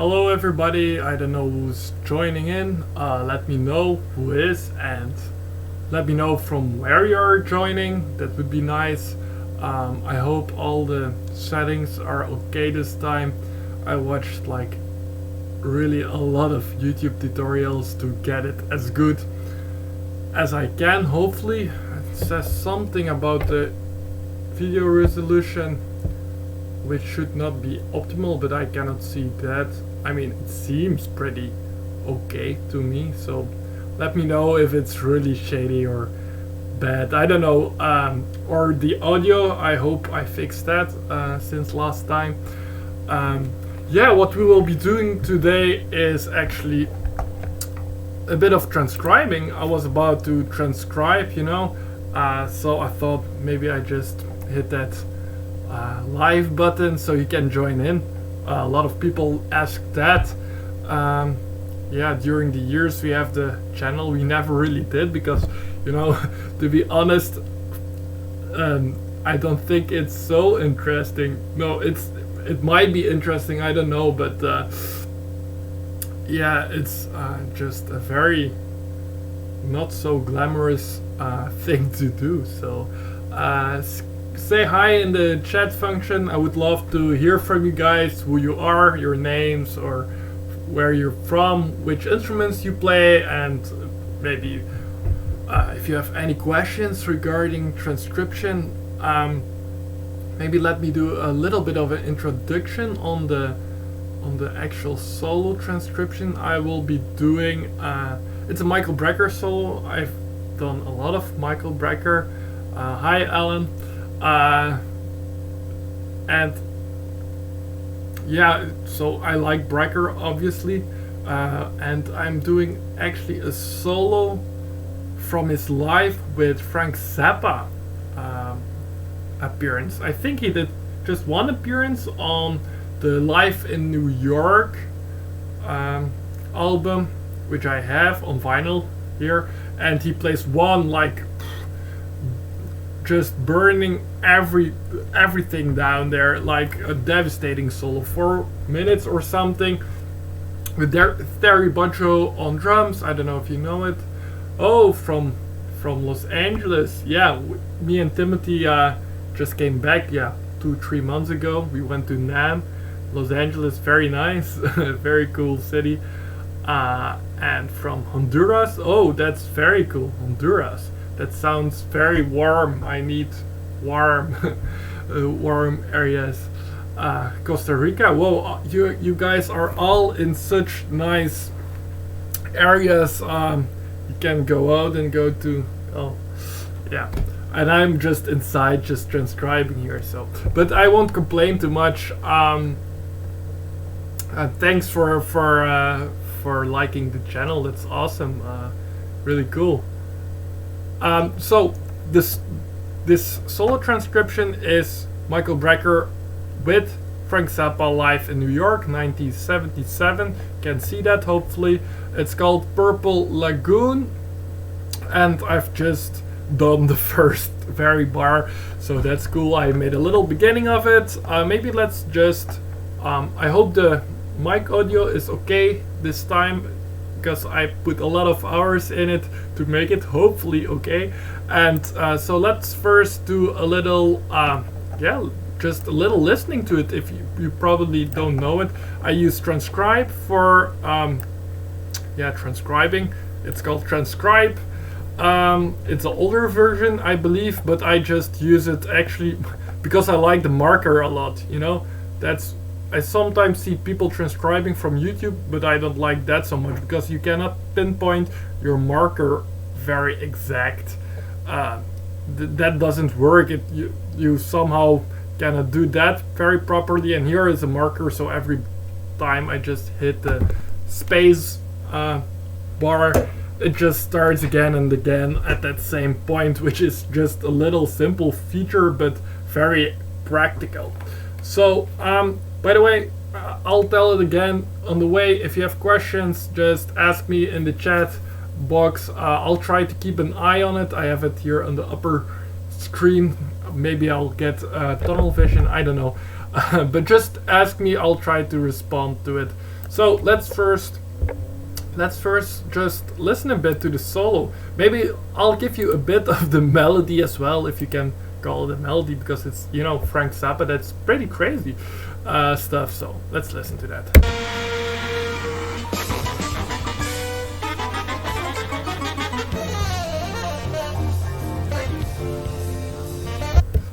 Hello everybody, I don't know who's joining in, let me know who is and let me know from where you're joining, that would be nice. I hope all the settings are okay this time. I watched like really a lot of YouTube tutorials to get it as good as I can, hopefully. It says something about the video resolution which should not be optimal, but I cannot see that. I mean, it seems pretty okay to me, so let me know if it's really shady or bad. I don't know. Or the audio, I hope I fixed that since last time. Yeah, what we will be doing today is actually a bit of transcribing. I was about to transcribe, you know, so I thought maybe I just hit that live button so you can join in. A lot of people ask that. Yeah, during the years we have the channel, we never really did because, you know, to be honest, I don't think it's so interesting. No, it might be interesting, I don't know, but yeah, it's just a very not so glamorous thing to do. So say hi in the chat function. I would love to hear from you guys, who you are, your names, or where you're from, which instruments you play, and maybe if you have any questions regarding transcription. Maybe let me do a little bit of an introduction on the actual solo transcription I will be doing. It's a Michael Brecker solo. I've done a lot of Michael Brecker. Hi Alan. And yeah, so I like Brecker obviously, and I'm doing actually a solo from his live with Frank Zappa appearance. I think he did just one appearance on the Live in New York album, which I have on vinyl here, and he plays one like just burning everything down there, like a devastating solo, 4 minutes or something, with Terry Boggio on drums. I don't know if you know it. Oh, from Los Angeles. Yeah, me and Timothy just came back, yeah, 2-3 months ago. We went to NAMM, Los Angeles, very nice, very cool city. And from Honduras. Oh, that's very cool, Honduras. That sounds very warm. I need warm warm areas. Costa Rica. Whoa, you guys are all in such nice areas. You can go out and go to, oh yeah, and I'm just inside just transcribing here, so but I won't complain too much. Thanks for liking the channel. That's awesome. Really cool. So this solo transcription is Michael Brecker with Frank Zappa live in New York, 1977. You can see that hopefully. It's called Purple Lagoon, and I've just done the first very bar, so that's cool. I made a little beginning of it. Maybe let's just I hope the mic audio is okay this time, because I put a lot of hours in it to make it hopefully okay. And so let's first do a little yeah, just a little listening to it. If you probably don't know it, I use Transcribe for yeah, transcribing. It's called Transcribe. It's an older version, I believe, but I just use it actually because I like the marker a lot, you know. I sometimes see people transcribing from YouTube, but I don't like that so much because you cannot pinpoint your marker very exact. That doesn't work. You somehow cannot do that very properly, and here is a marker, so every time I just hit the space bar, it just starts again and again at that same point, which is just a little simple feature but very practical. So by the way, I'll tell it again on the way. If you have questions, just ask me in the chat box. I'll try to keep an eye on it. I have it here on the upper screen. Maybe I'll get tunnel vision, I don't know. But just ask me, I'll try to respond to it. So let's first just listen a bit to the solo. Maybe I'll give you a bit of the melody as well, if you can call it a melody, because it's, you know, Frank Zappa. That's pretty crazy stuff. So let's listen to that.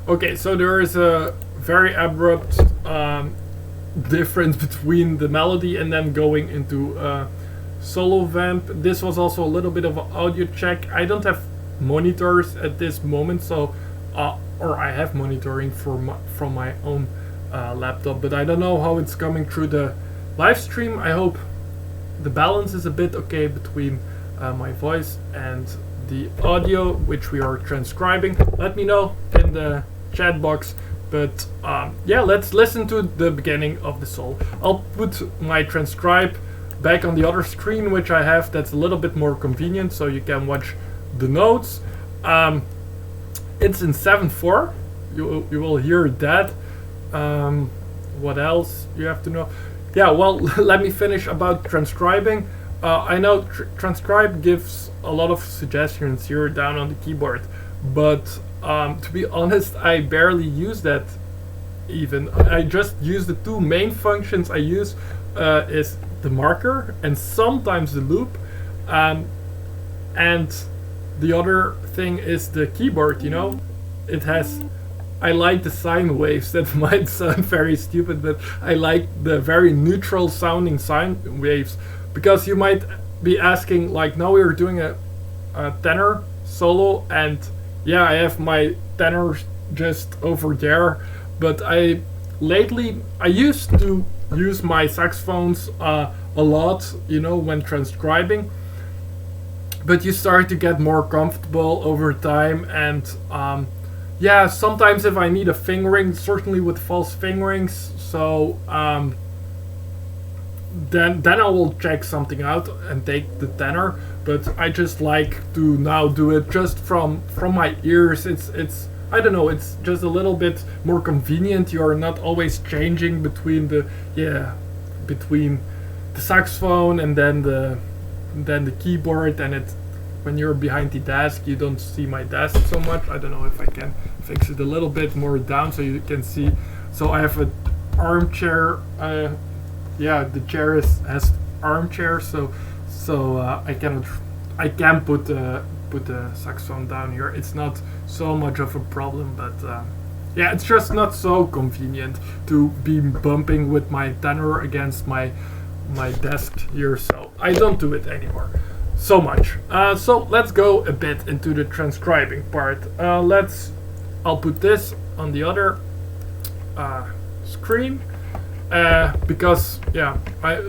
Okay, so there is a very abrupt difference between the melody and then going into solo vamp. This was also a little bit of an audio check. I don't have monitors at this moment, so or I have monitoring from my own laptop, but I don't know how it's coming through the live stream. I hope the balance is a bit okay between my voice and the audio, which we are transcribing. Let me know in the chat box. But yeah, let's listen to the beginning of the solo. I'll put my transcribe back on the other screen, which I have. That's a little bit more convenient, so you can watch the notes. It's in 7/4. You will hear that. What else you have to know? Yeah, well, let me finish about transcribing. I know transcribe gives a lot of suggestions here down on the keyboard, but to be honest, I barely use that even. I just use the two main functions I use is the marker and sometimes the loop, and the other thing is the keyboard, you know. It has, I like the sine waves. That might sound very stupid, but I like the very neutral sounding sine waves, because you might be asking, like, now we're doing a tenor solo, and yeah, I have my tenor just over there, but lately I used to use my saxophones a lot, you know, when transcribing, but you start to get more comfortable over time, and yeah, sometimes if I need a fingering, certainly with false fingerings, so then I will check something out and take the tenor. But I just like to now do it just from my ears. It's I don't know, it's just a little bit more convenient. You are not always changing between the saxophone and then the keyboard, and it, when you're behind the desk, you don't see my desk so much. I don't know if I can fix it a little bit more down so you can see. So I have an armchair. Yeah, the chair has armchair, so I can put the saxophone down here. It's not so much of a problem, but yeah, it's just not so convenient to be bumping with my tenor against my desk here, so I don't do it anymore so much. So let's go a bit into the transcribing part. I'll put this on the other screen. Because yeah,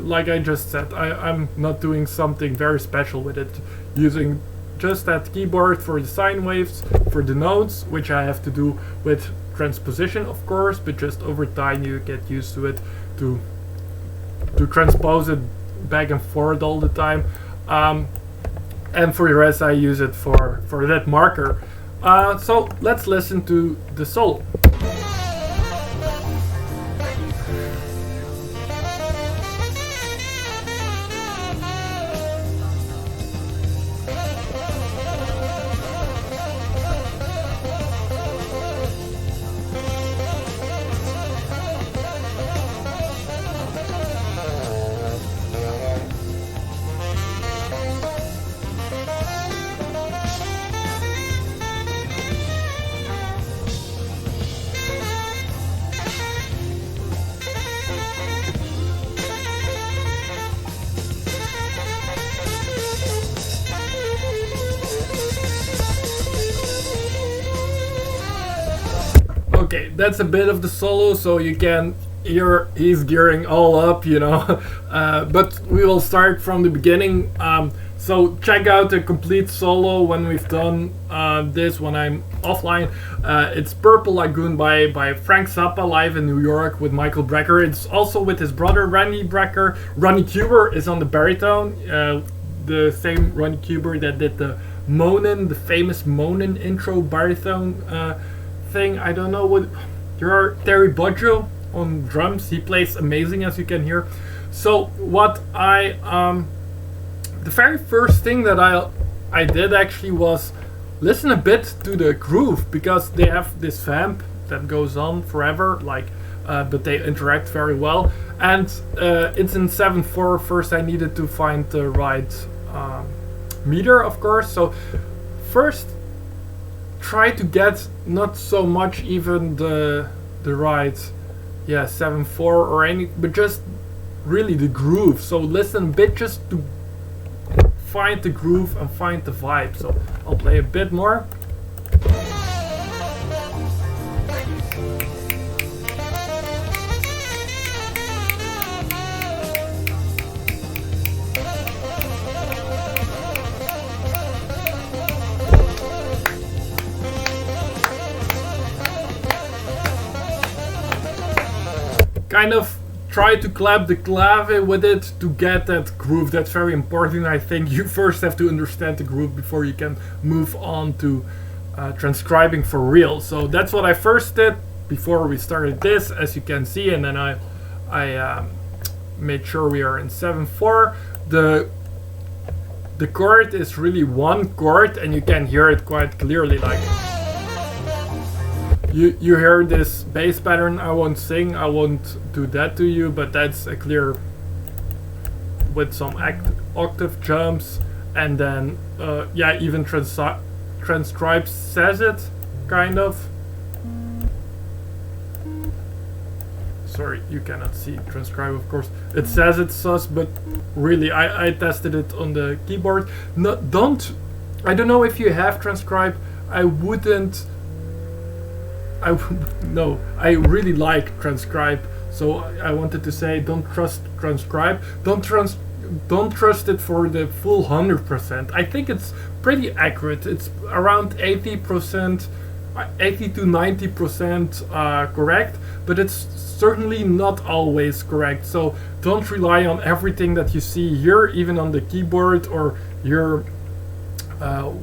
like I just said, I'm not doing something very special with it, using just that keyboard for the sine waves, for the notes, which I have to do with transposition, of course, but just over time you get used to it, to transpose it back and forth all the time, and for the rest I use it for that marker. So let's listen to the solo. Okay, that's a bit of the solo, so you can hear he's gearing all up, you know. But we will start from the beginning. So check out the complete solo when we've done this, when I'm offline. It's Purple Lagoon by Frank Zappa live in New York with Michael Brecker. It's also with his brother Randy Brecker. Ronnie Cuber is on the baritone, the same Ronnie Cuber that did the famous Moanin' intro baritone thing. I don't know what. There are Terry Boggio on drums. He plays amazing, as you can hear. So what the very first thing that I did actually was listen a bit to the groove, because they have this vamp that goes on forever, like, but they interact very well. And it's in 7/4. First, I needed to find the right meter, of course. So first, try to get not so much even the right, 7/4 or any, but just really the groove. So listen a bit just to find the groove and find the vibe. So I'll play a bit more. Kind of try to clap the clave with it to get that groove. That's very important. I think you first have to understand the groove before you can move on to transcribing for real. So that's what I first did before we started this, as you can see, and then I made sure we are in 7/4. The chord is really one chord, and you can hear it quite clearly. Like you hear this bass pattern. I won't sing, I won't do that to you, but that's a clear with some octave jumps, and then even transcribe says it, kind of. Sorry, you cannot see transcribe, of course. It says it's sus, but really I tested it on the keyboard. I don't know if you have transcribe. No, I really like transcribe, so I wanted to say don't trust transcribe. Don't trust it for the full 100%. I think it's pretty accurate. It's around 80%, 80 to 90% correct, but it's certainly not always correct. So don't rely on everything that you see here, even on the keyboard, or your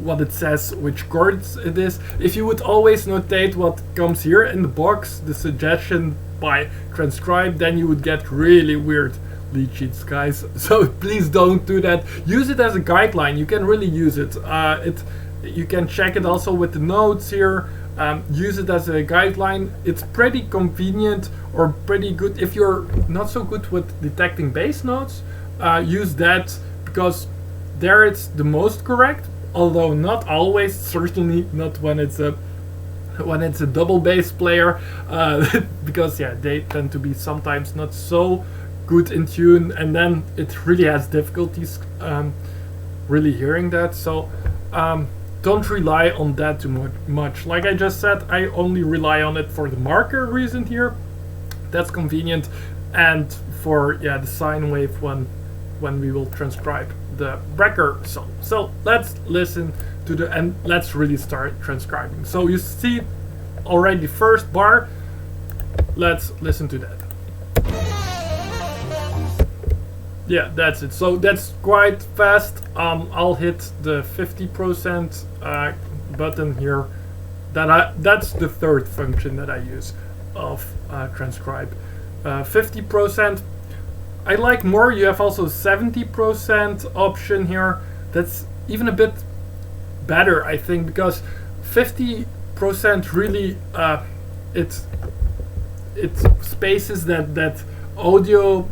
what it says, which chords it is. If you would always notate what comes here in the box, the suggestion by transcribe, then you would get really weird lead sheets, guys. So please don't do that. Use it as a guideline. You can really use it. You can check it also with the notes here. Use it as a guideline. It's pretty convenient, or pretty good if you're not so good with detecting bass notes. Use that, because there it's the most correct. Although not always, certainly not when it's a double bass player, because they tend to be sometimes not so good in tune, and then it really has difficulties really hearing that. So don't rely on that too much. Like I just said, I only rely on it for the marker reason here. That's convenient, and for the sine wave when we will transcribe the Brecker Solo. So let's listen to and let's really start transcribing. So you see already first bar. Let's listen to that. Yeah, that's it. So that's quite fast. I'll hit the 50% button here. That's the third function that I use of transcribe. 50%. I like more. You have also 70% option here. That's even a bit better, I think, because 50% really it spaces that audio.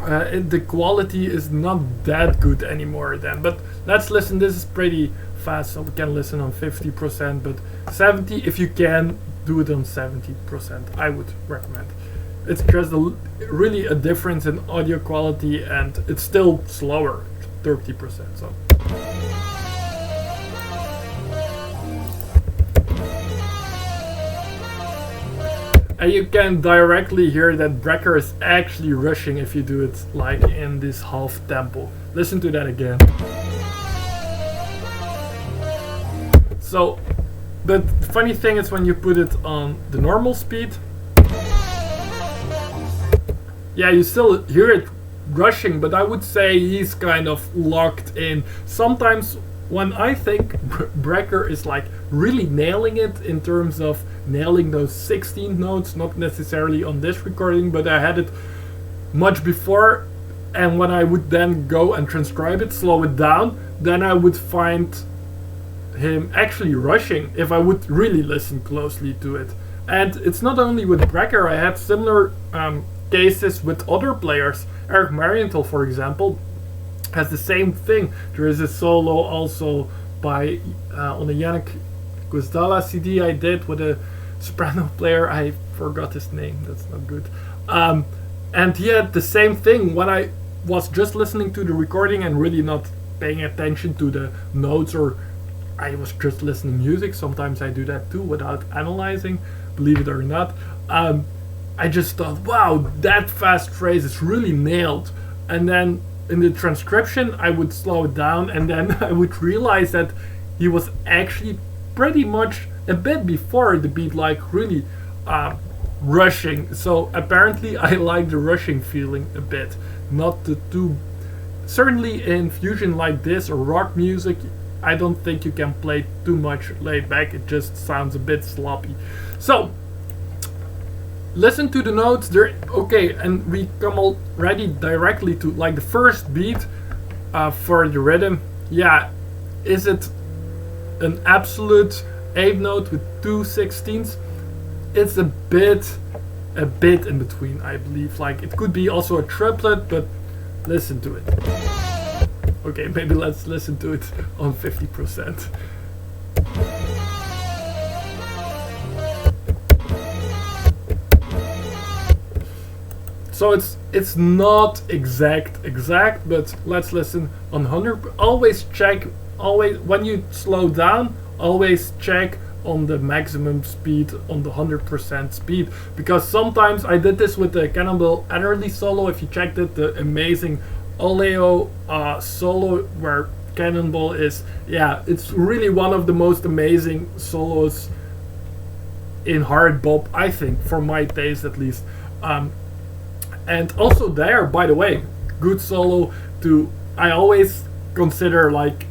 The quality is not that good anymore then. But let's listen. This is pretty fast, so we can listen on 50%. But 70, if you can, do it on 70%. I would recommend. It's just really a difference in audio quality, and it's still slower, 30%. So. And you can directly hear that Brecker is actually rushing if you do it like in this half tempo. Listen to that again. So, but the funny thing is when you put it on the normal speed, you still hear it rushing, but I would say he's kind of locked in. Sometimes when I think Brecker is like really nailing it in terms of nailing those 16 notes, not necessarily on this recording, but I had it much before, and when I would then go and transcribe it, slow it down, then I would find him actually rushing if I would really listen closely to it. And it's not only with Brecker, I had similar cases with other players. Eric Marienthal, for example, has the same thing. There is a solo also by on the Yannick Gouzdala CD I did with a soprano player. I forgot his name, that's not good. And he had the same thing when I was just listening to the recording and really not paying attention to the notes, or I was just listening music. Sometimes I do that too without analyzing, believe it or not. I just thought, wow, that fast phrase is really nailed. And then in the transcription I would slow it down, and then I would realize that he was actually pretty much a bit before the beat, like really rushing. So apparently I like the rushing feeling a bit, not the too. Certainly in fusion like this or rock music, I don't think you can play too much laid back. It just sounds a bit sloppy. So listen to the notes there. Okay, and we come already directly to like the first beat for the rhythm. Yeah, is it an absolute 8th note with 2/16? It's a bit in between, I believe. Like it could be also a triplet, but listen to it. Okay, maybe let's listen to it on 50%. So it's not exact, but let's listen on 100. Always check, always when you slow down, always check on the maximum speed, on the 100% speed, because sometimes I did this with the Cannonball Adderley solo. If you checked it, the amazing Oleo solo where Cannonball is, yeah, it's really one of the most amazing solos in hard bop, I think, for my taste at least. And also there, by the way, good solo to, I always consider like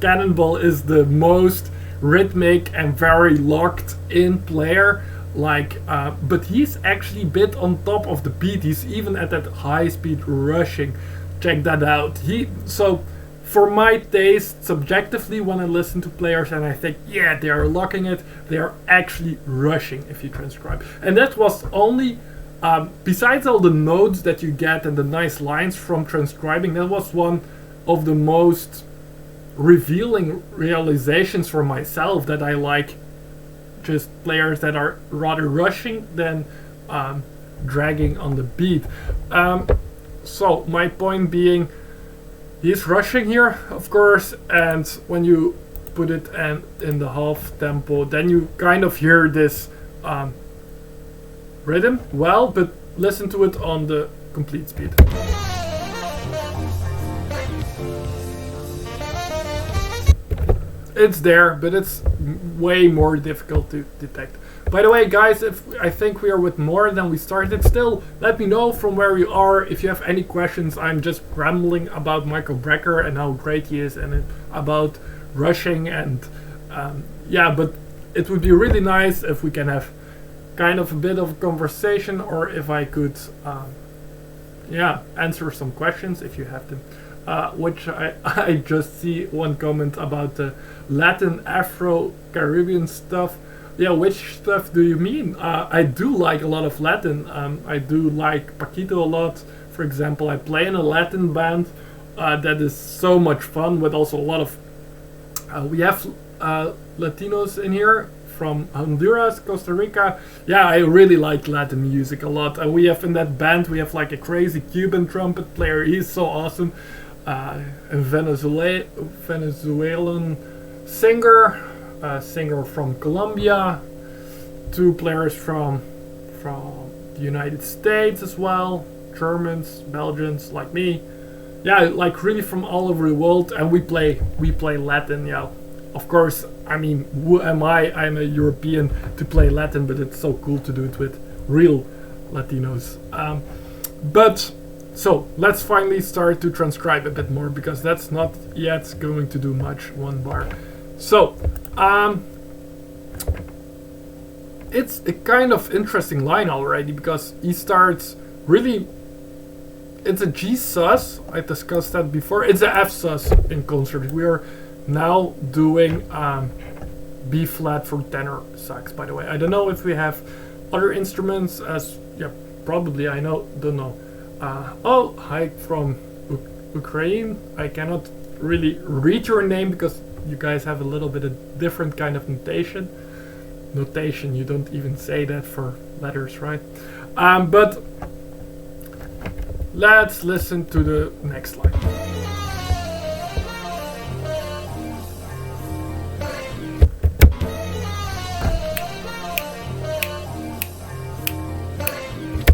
Cannonball is the most rhythmic and very locked in player, like but he's actually a bit on top of the beat. He's even at that high speed rushing. Check that out. So for my taste, subjectively, when I listen to players and I think, yeah, they are locking it, they are actually rushing if you transcribe. And that was only besides all the notes that you get and the nice lines from transcribing, that was one of the most revealing realizations for myself, that I like just players that are rather rushing than dragging on the beat. So my point being, he's rushing here, of course, and when you put it in the half tempo, then you kind of hear this rhythm well, but listen to it on the complete speed. It's there, but it's way more difficult to detect. By the way, guys, if I think we are with more than we started, still let me know from where you are. If you have any questions, I'm just rambling about Michael Brecker and how great he is, and about rushing, and yeah, but it would be really nice if we can have kind of a bit of a conversation, or if I could yeah, answer some questions if you have them. Which I just see one comment about the Latin Afro-Caribbean stuff. Yeah, which stuff do you mean? I do like a lot of Latin. I do like Paquito a lot. For example, I play in a Latin band that is so much fun, with also a lot of... we have Latinos in here from Honduras, Costa Rica. Yeah, I really like Latin music a lot. We have in that band, we have like a crazy Cuban trumpet player. He's so awesome. A Venezuelan singer, a singer from Colombia, 2 players from the United States as well, Germans, Belgians like me. Yeah, like really from all over the world, and we play Latin. Yeah, of course. I mean, who am I? I'm a European to play Latin, but it's so cool to do it with real Latinos. But so let's finally start to transcribe a bit more, because that's not yet going to do much. 1 bar. So it's a kind of interesting line already, because he starts really it's a G sus. I discussed that before. It's a F sus in concert. We are now doing B flat for tenor sax. By the way, I don't know if we have other instruments. As yeah, probably. I don't know. Oh, hi from Ukraine. I cannot really read your name because you guys have a little bit of different kind of notation. You don't even say that for letters, right? But let's listen to the next line.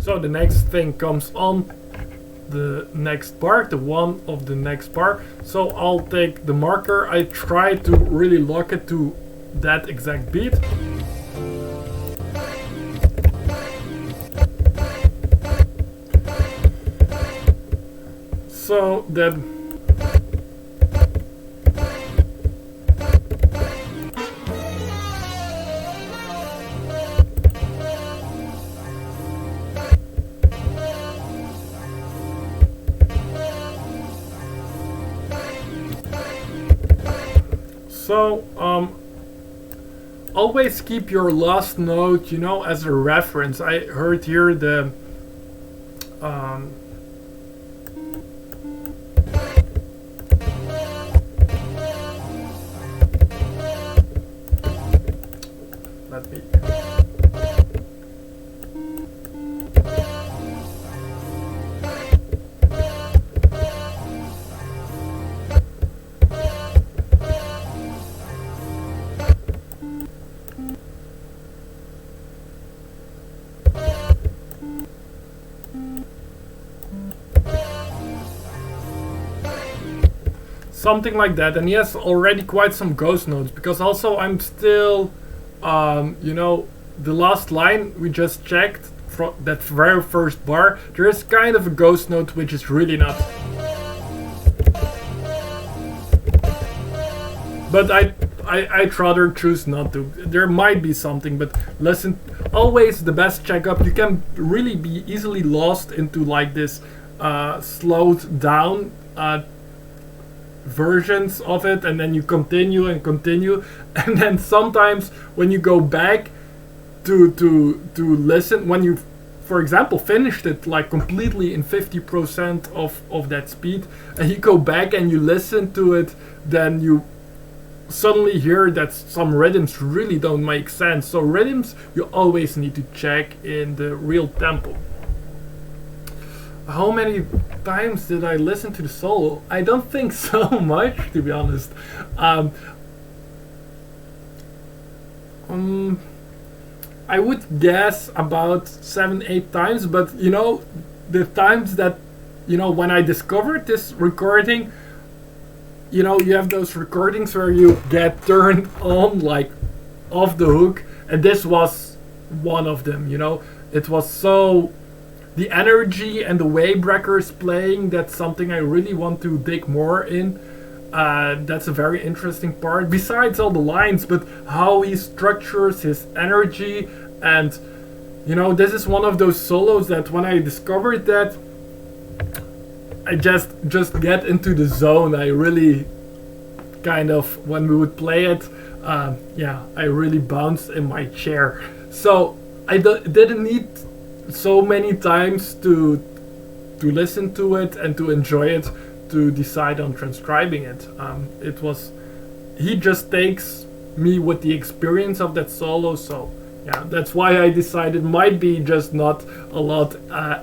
So the next thing comes on the next bar, the one of the next bar. So I'll take the marker. I try to really lock it to that exact beat. So that always keep your last note, you know, as a reference. I heard here the let me something like that. And he has already quite some ghost notes, because also I'm still you know, the last line we just checked from that very first bar, there is kind of a ghost note which is really not, but I'd rather choose not to. There might be something, but listen, always the best checkup. You can really be easily lost into like this slowed down versions of it, and then you continue and continue, and then sometimes when you go back to listen, when you, for example, finished it like completely in 50% of that speed, and you go back and you listen to it, then you suddenly hear that some rhythms really don't make sense. So rhythms you always need to check in the real tempo. How many times did I listen to the solo? I don't think so much, to be honest. I would guess about 7-8 times, but you know, the times that, you know, when I discovered this recording, you know, you have those recordings where you get turned on like off the hook, and this was one of them. You know, it was so, the energy and the way Brecker is playing, that's something I really want to dig more in. That's a very interesting part, besides all the lines, but how he structures his energy. And you know, this is one of those solos that when I discovered that, I just get into the zone. I really kind of, when we would play it, yeah, I really bounced in my chair. So I didn't need so many times to listen to it and to enjoy it to decide on transcribing it. It was, he just takes me with the experience of that solo. So yeah, that's why I decided might be just not a lot,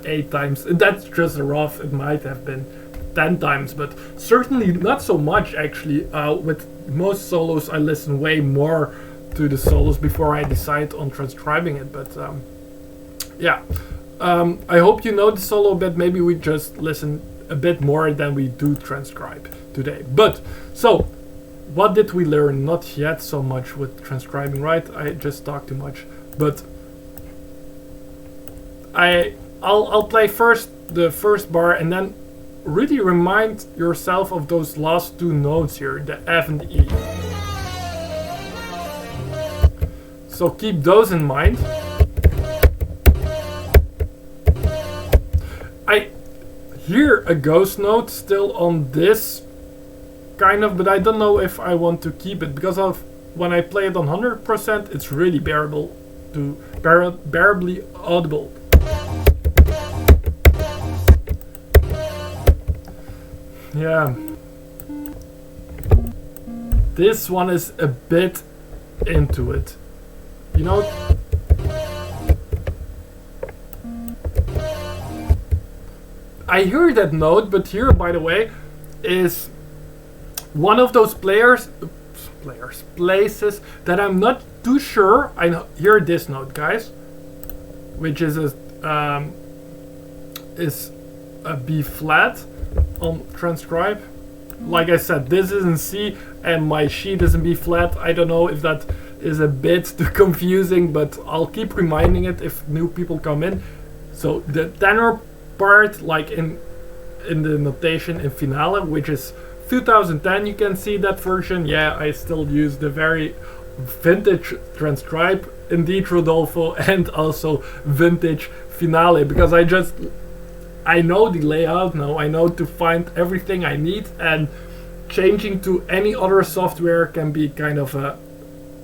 8 times. That's just rough. It might have been 10 times, but certainly not so much actually. With most solos, I listen way more to the solos before I decide on transcribing it. But yeah, I hope you know the solo a bit. Maybe we just listen a bit more than we do transcribe today. But so, what did we learn? Not yet so much with transcribing, right? I just talked too much. But I'll play first the first bar, and then really remind yourself of those last 2 notes here, the F and the E. So keep those in mind. hear a ghost note still on this kind of, but I don't know if I want to keep it because of when I play it on 100%, it's really bearably audible. Yeah. This one is a bit into it. You know? I hear that note, but here, by the way, is one of those places that I'm not too sure. I hear this note, guys, which is a B flat on transcribe. Like I said, this is in C and my sheet is in B flat. I don't know if that is a bit too confusing, but I'll keep reminding it if new people come in. So the tenor part, like in the notation in finale, which is 2010, you can see that version. Yeah, I still use the very vintage transcribe, indeed, Rodolfo, and also vintage finale, because I know the layout now. I know to find everything I need, and changing to any other software can be kind of a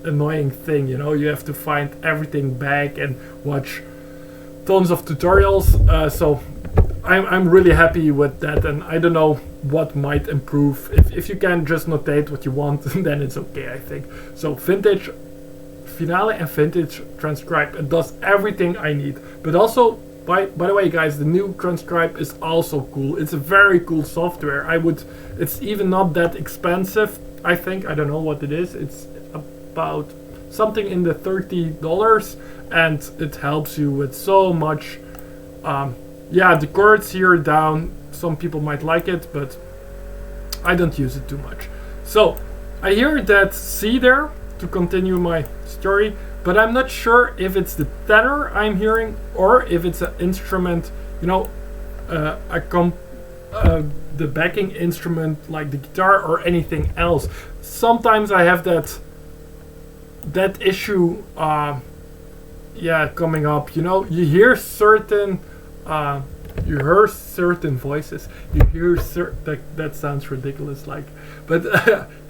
annoying thing, you know. You have to find everything back and watch tons of tutorials. So I'm really happy with that, and I don't know what might improve. If you can just notate what you want, then it's okay, I think. So vintage finale and vintage transcribe, it does everything I need. But also, by the way, guys, the new transcribe is also cool. It's a very cool software. It's even not that expensive, I think. I don't know what it is. It's about something in the $30, and it helps you with so much. Yeah, the chords here down, some people might like it, but I don't use it too much. So I hear that C there to continue my story, but I'm not sure if it's the tenor I'm hearing or if it's an instrument, you know, the backing instrument like the guitar or anything else. Sometimes I have that issue, yeah, coming up. You know, you hear certain voices. You hear that sounds ridiculous, like, but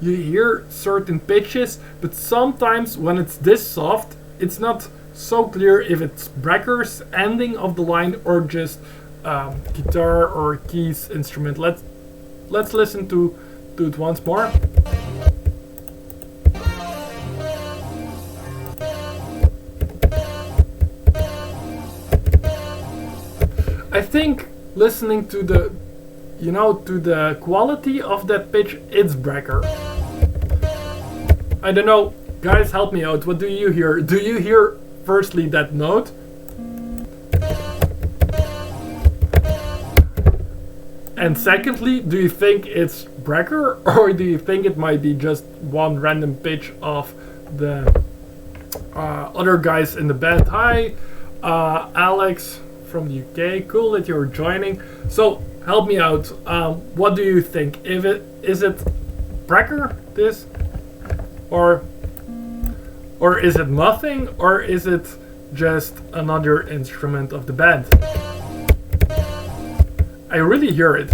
you hear certain pitches. But sometimes when it's this soft, it's not so clear if it's Brecker's ending of the line or just guitar or keys instrument. Let's listen to it once more. I think listening to the, you know, to the quality of that pitch, it's Brecker. I don't know, guys, help me out. What do you hear? Do you hear firstly that note? And secondly, do you think it's Brecker, or do you think it might be just one random pitch of the other guys in the band? Hi, Alex from the UK, cool that you're joining. So help me out. What do you think? Is it Brecker, this, or is it nothing, or is it just another instrument of the band? I really hear it.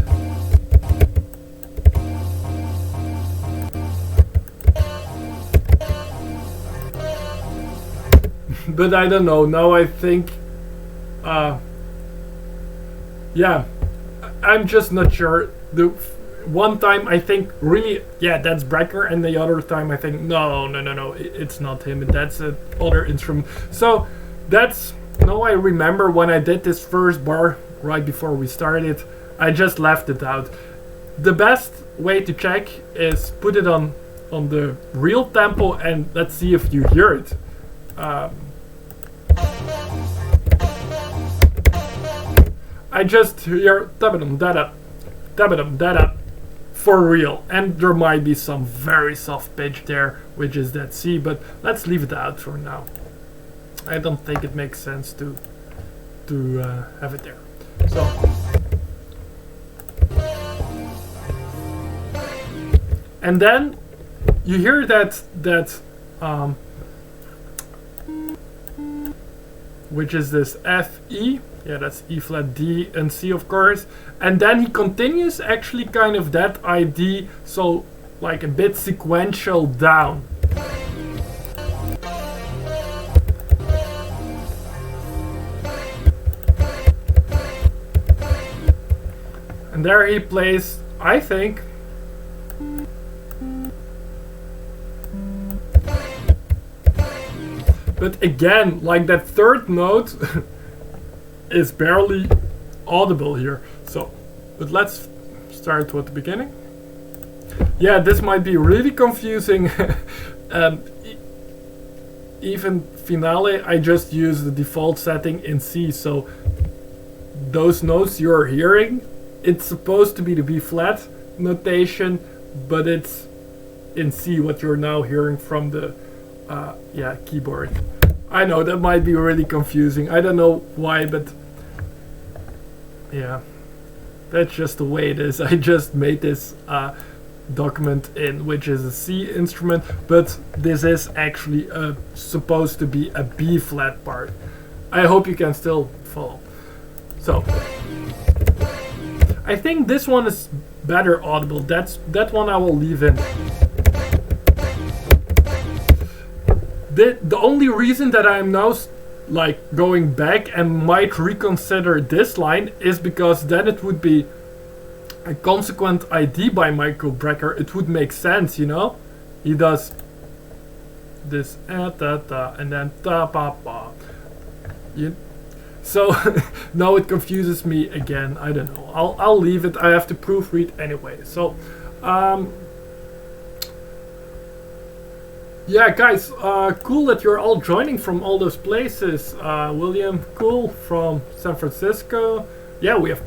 But I don't know. Now I think yeah, I'm just not sure. The one time I think really, yeah, that's Brecker, and the other time I think no, it's not him, and that's a other instrument. So that's, no, I remember when I did this first bar right before we started, I just left it out. The best way to check is put it on the real tempo and let's see if you hear it. I just hear tabadum da for real, and there might be some very soft pitch there, which is that C, but let's leave it out for now. I don't think it makes sense to have it there. So and then you hear that which is this F, E. Yeah, that's E flat, D, and C, of course. And then he continues actually kind of that ID, so like a bit sequential down. And there he plays, I think, but again, like that third note is barely audible here. So, but let's start with the beginning. Yeah, this might be really confusing. Even finale, I just use the default setting in C. So those notes you're hearing, it's supposed to be the B flat notation, but it's in C, what you're now hearing from the keyboard. I know that might be really confusing. I don't know why, but yeah, that's just the way it is. I just made this document in which is a C instrument, but this is actually supposed to be a B flat part. I hope you can still follow. So I think this one is better audible. That one I will leave in. The only reason that I'm now like going back and might reconsider this line is because then it would be a consequent ID by Michael Brecker. It would make sense, you know? He does this ta ta and then ta pa pa. So now it confuses me again. I don't know. I'll leave it. I have to proofread anyway. So yeah, guys, cool that you're all joining from all those places. William, cool, from San Francisco. Yeah, we have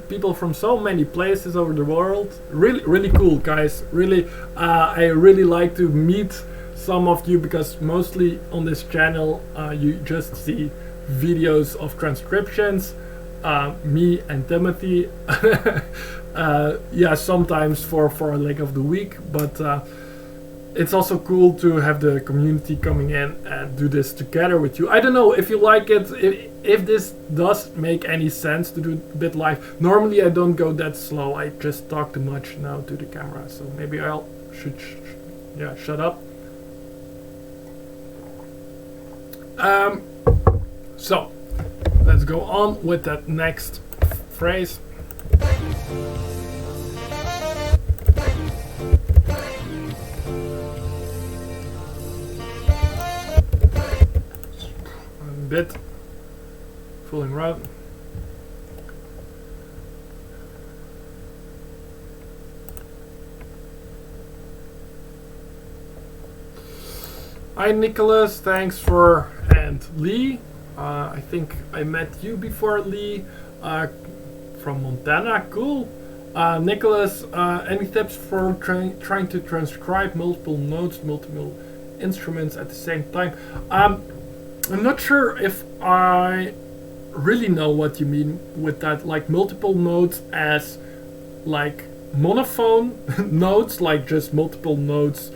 people from so many places over the world. Really, really cool, guys. Really, I really like to meet some of you because mostly on this channel you just see videos of transcriptions, me and Timothy. Yeah, sometimes for a leg of the week, but it's also cool to have the community coming in and do this together with you. I don't know if you like it, if this does make any sense to do a bit live. Normally I don't go that slow, I just talk too much now to the camera, so maybe I should shut up. So let's go on with that next phrase. Bit fooling around. Hi Nicholas, thanks for, and Lee. I think I met you before, Lee, from Montana. Cool. Nicholas, any tips for trying to transcribe multiple notes, multiple instruments at the same time? I'm not sure if I really know what you mean with that, like multiple notes as like monophone notes, like just multiple notes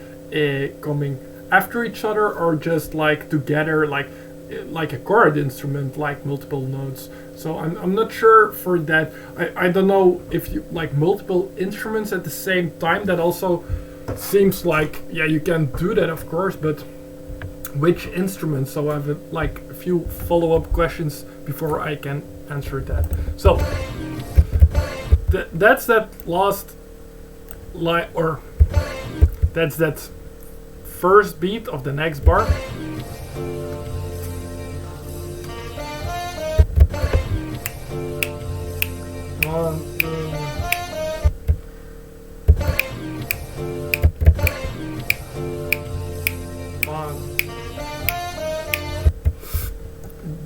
coming after each other, or just like together, like a chord instrument, like multiple notes. So I'm not sure for that. I don't know if you like multiple instruments at the same time. That also seems like, yeah, you can do that, of course, but which instrument? So I have like a few follow-up questions before I can answer that. So that's that last line, or that's that first beat of the next bar. One, two.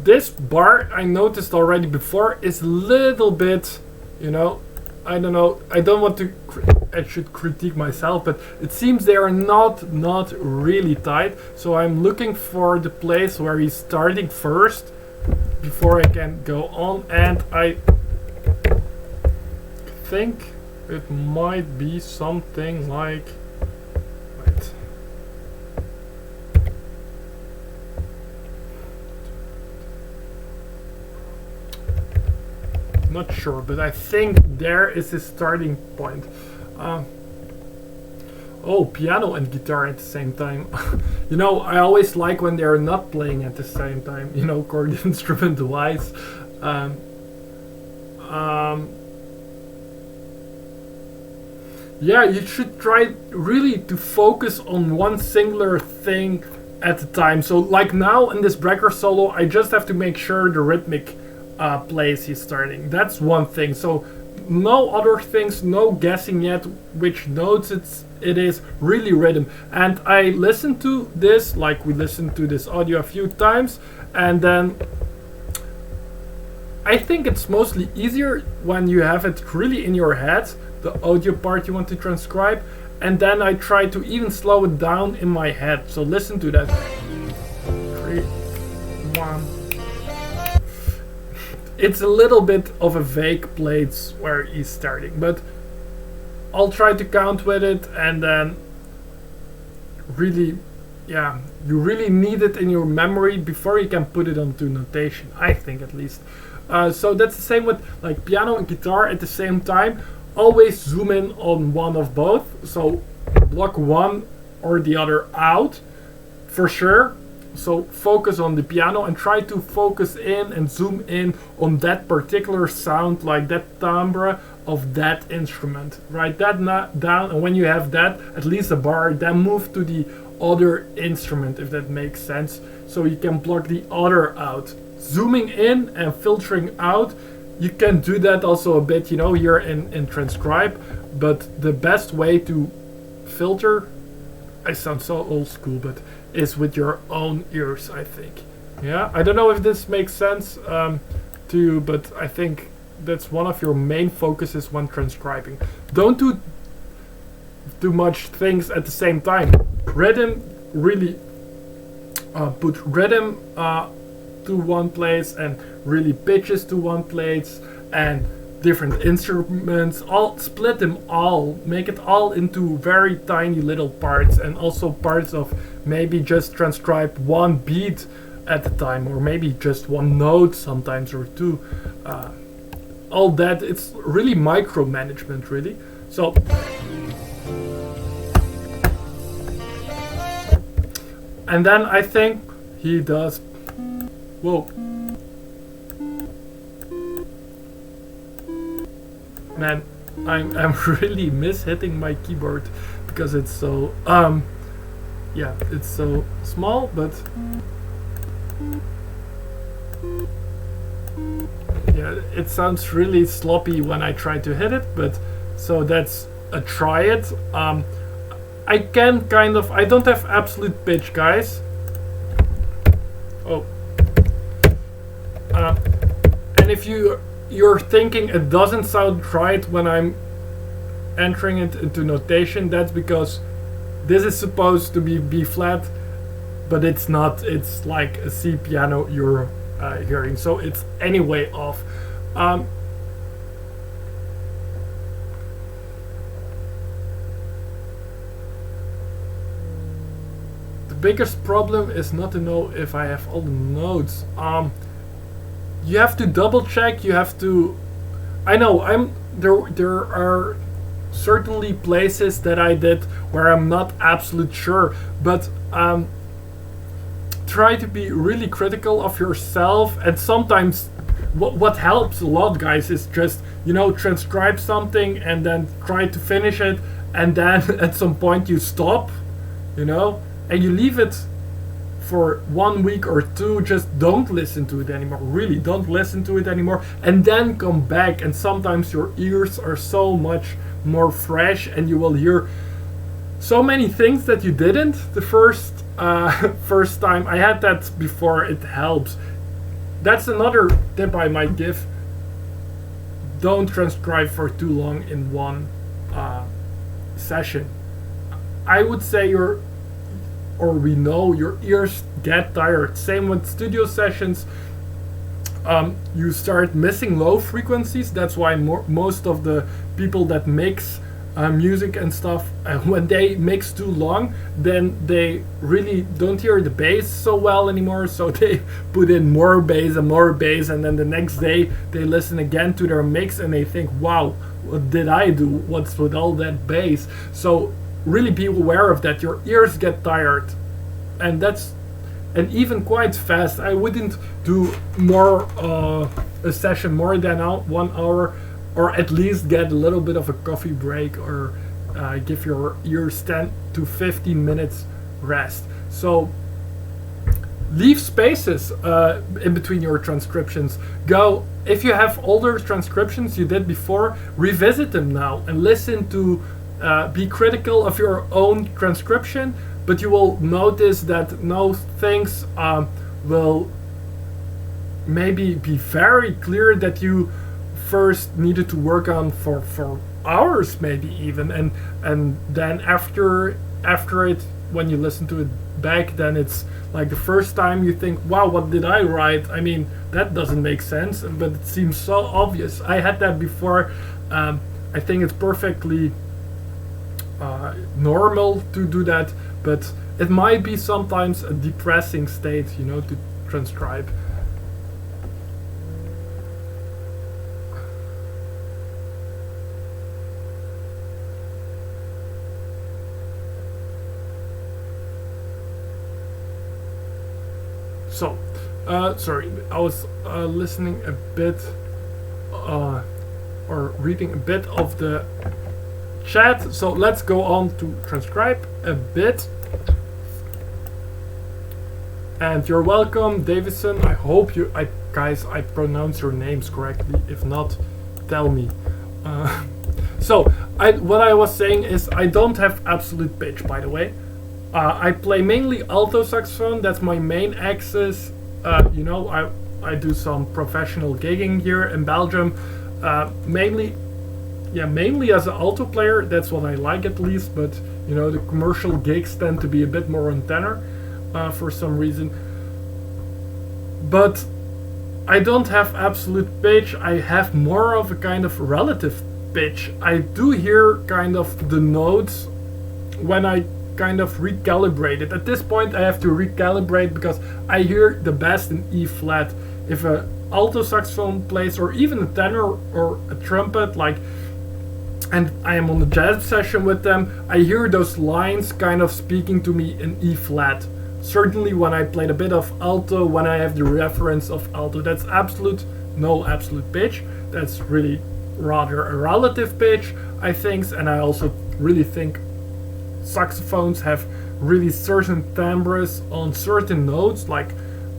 This bar, I noticed already before, is a little bit, you know, I don't know, I don't want to, I should critique myself, but it seems they are not really tight. So I'm looking for the place where he's starting first before I can go on, and I think it might be something like, wait. not sure, but I think there is his starting point. Oh, piano and guitar at the same time. You know, I always like when they're not playing at the same time, you know, chord instrument wise. Yeah, you should try really to focus on one singular thing at a time. So like now in this Brecker Solo, I just have to make sure the rhythmic plays he's starting. That's one thing. So no other things, no guessing yet which notes it is, really rhythm. And I listened to this, like we listened to this audio a few times, and then I think it's mostly easier when you have it really in your head, the audio part you want to transcribe, and then I try to even slow it down in my head. So listen to that. 3, 1. It's a little bit of a vague place where he's starting, but I'll try to count with it, and then really, yeah, you really need it in your memory before you can put it onto notation, I think at least. So that's the same with like piano and guitar at the same time. Always zoom in on one of both, so block one or the other out for sure. So focus on the piano and try to focus in and zoom in on that particular sound, like that timbre of that instrument. Write that down, and when you have that, at least a bar, then move to the other instrument, if that makes sense. So you can block the other out. Zooming in and filtering out, you can do that also a bit, you know, here in Transcribe, but the best way to filter, I sound so old school, but is with your own ears, I think. Yeah, I don't know if this makes sense to you, but I think that's one of your main focuses when transcribing. Don't do too much things at the same time. Rhythm, really put rhythm to one place, and really pitches to one place, and different instruments, all split them all, make it all into very tiny little parts, and also parts of maybe just transcribe one beat at a time, or maybe just one note sometimes, or two. All that, it's really micromanagement, really. So and then I think he does, whoa, man, I'm really hitting my keyboard because it's so yeah, it's so small, but yeah, it sounds really sloppy when I try to hit it, but so that's a try it. I can kind of, I don't have absolute pitch, guys. Oh. And if you're thinking it doesn't sound right when I'm entering it into notation, that's because this is supposed to be B flat, but it's not. It's like a C piano you're hearing, so it's anyway off. The biggest problem is not to know if I have all the notes. You have to double check. You have to. I know there are certainly places that I did where I'm not absolute sure, but try to be really critical of yourself. And sometimes what helps a lot, guys, is just, you know, transcribe something and then try to finish it, and then at some point you stop, you know, and you leave it for 1 week or two. Just don't listen to it anymore, really don't listen to it anymore, and then come back, and sometimes your ears are so much more fresh and you will hear so many things that you didn't the first time. I had that before. It helps. That's another tip I might give. Don't transcribe for too long in one session. I would say we know your ears get tired. Same with studio sessions. You start missing low frequencies. That's why most of the people that mix music and stuff, and when they mix too long, then they really don't hear the bass so well anymore, so they put in more bass, and then the next day they listen again to their mix and they think, wow, what did I do? What's with all that bass? So really be aware of that. Your ears get tired, and even quite fast. I wouldn't do more a session more than 1 hour, or at least get a little bit of a coffee break, or give your ears 10 to 15 minutes rest. So leave spaces in between your transcriptions. If you have older transcriptions you did before, revisit them now and listen to, be critical of your own transcription, but you will notice that no things will maybe be very clear that you first needed to work on for hours, maybe even, and then after it, when you listen to it back, then it's like the first time you think, wow, what did I write? I mean, that doesn't make sense, but it seems so obvious. I had that before. I think it's perfectly normal to do that, but it might be sometimes a depressing state, to transcribe. So, sorry, I was listening a bit, or reading a bit of the chat. So let's go on to transcribe a bit. And you're welcome, Davison. I hope guys, I pronounce your names correctly. If not, tell me. What I was saying is, I don't have absolute pitch, by the way. I play mainly alto saxophone. That's my main axis. I do some professional gigging here in Belgium. Mainly as an alto player. That's what I like, at least. But the commercial gigs tend to be a bit more on tenor for some reason. But I don't have absolute pitch. I have more of a kind of relative pitch. I do hear kind of the notes when I kind of recalibrate it. At this point I have to recalibrate because I hear the best in E flat. If a alto saxophone plays, or even a tenor or a trumpet, and I am on a jazz session with them, I hear those lines kind of speaking to me in E flat. Certainly when I played a bit of alto, when I have the reference of alto, that's no absolute pitch. That's really rather a relative pitch, I think, and I also really think saxophones have really certain timbres on certain notes, like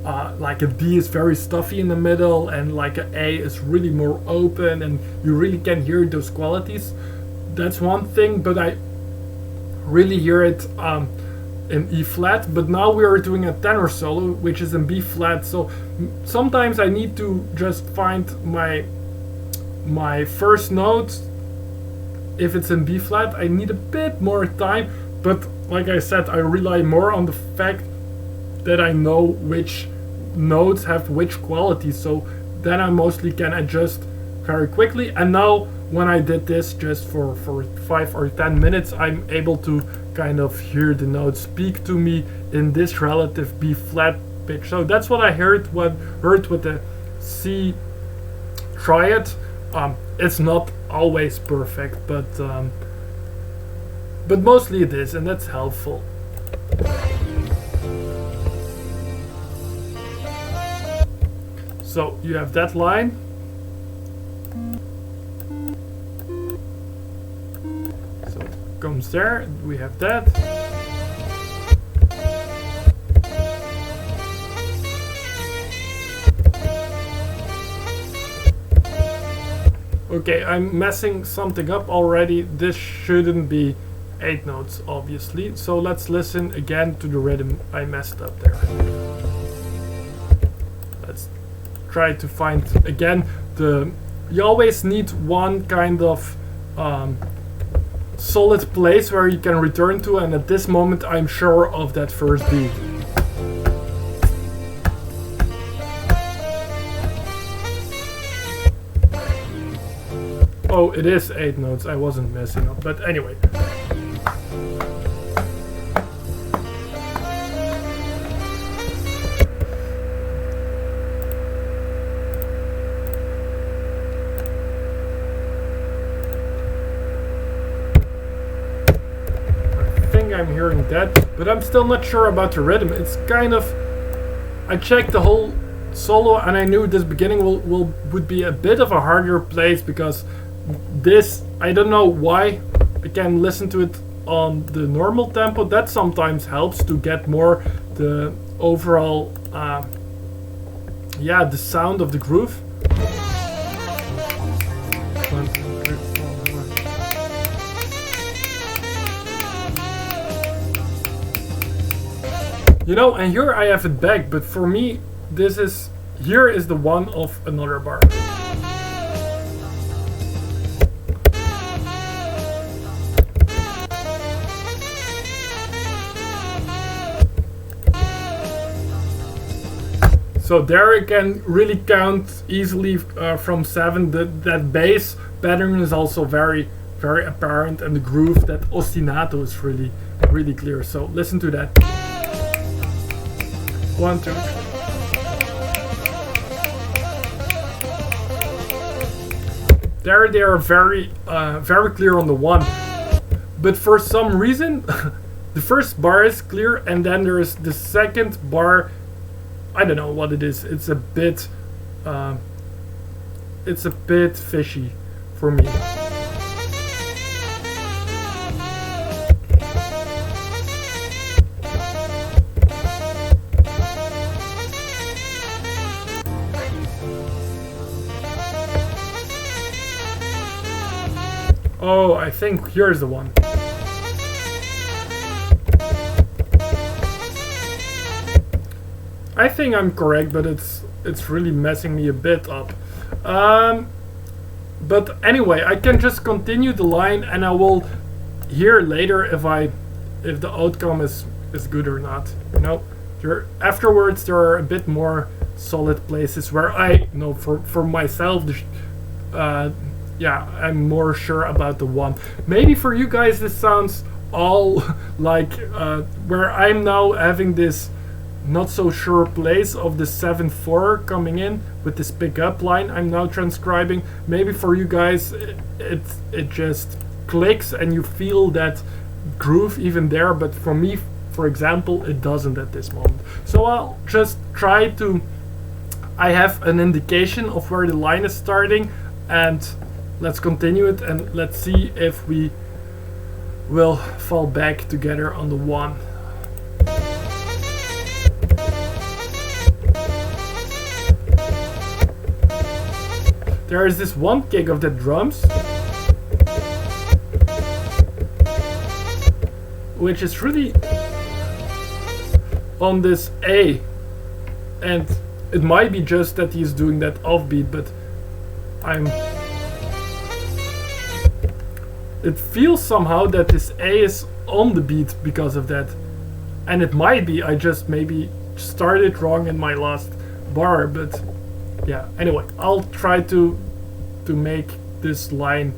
a D is very stuffy in the middle, and like an A is really more open, and you really can hear those qualities. That's one thing, but I really hear it in E flat. But now we are doing a tenor solo, which is in B flat, so sometimes I need to just find my first note. If it's in B flat, I need a bit more time, but like I said, I rely more on the fact that I know which notes have which qualities, so then I mostly can adjust very quickly. And now when I did this just for 5 or 10 minutes, I'm able to kind of hear the notes speak to me in this relative B flat pitch. So that's what I heard with the C triad. It's not always perfect, but mostly it is, and that's helpful. So you have that line. So it comes there, we have that. Okay, I'm messing something up already. This shouldn't be 8 notes, obviously. So let's listen again to the rhythm I messed up there. Let's try to find again you always need one kind of solid place where you can return to, and at this moment I'm sure of that first beat. Oh, it is 8 notes. I wasn't messing up, but anyway. I'm hearing that, but I'm still not sure about the rhythm. It's kind of, I checked the whole solo and I knew this beginning would be a bit of a harder place, because this, I don't know why, I can listen to it on the normal tempo. That sometimes helps to get more the overall yeah, the sound of the groove. You know, and here I have it back, but for me, this is, here is the one of another bar. So there you can really count easily from 7. That bass pattern is also very, very apparent, and the groove, that ostinato, is really, really clear. So listen to that. 1, 2, 3. There they are very, very clear on the 1. But for some reason, the first bar is clear, and then there is the second bar. I don't know what it is. It's a bit fishy for me. Oh, I think here's the one. I think I'm correct, but it's really messing me a bit up. But anyway, I can just continue the line, and I will hear later if the outcome is good or not. You know, afterwards there are a bit more solid places where I know for myself. Yeah, I'm more sure about the 1. Maybe for you guys this sounds all like where I'm now having this not so sure place of the 7/4 coming in with this pickup line I'm now transcribing. Maybe for you guys it just clicks and you feel that groove even there, but for me, for example, it doesn't at this moment. So I'll just try to, I have an indication of where the line is starting, and let's continue it, and let's see if we will fall back together on the 1. There is this one kick of the drums, which is really on this A, and it might be just that he's doing that offbeat, but it feels somehow that this A is on the beat because of that, and it might be I just maybe started wrong in my last bar, but yeah. Anyway, I'll try to make this line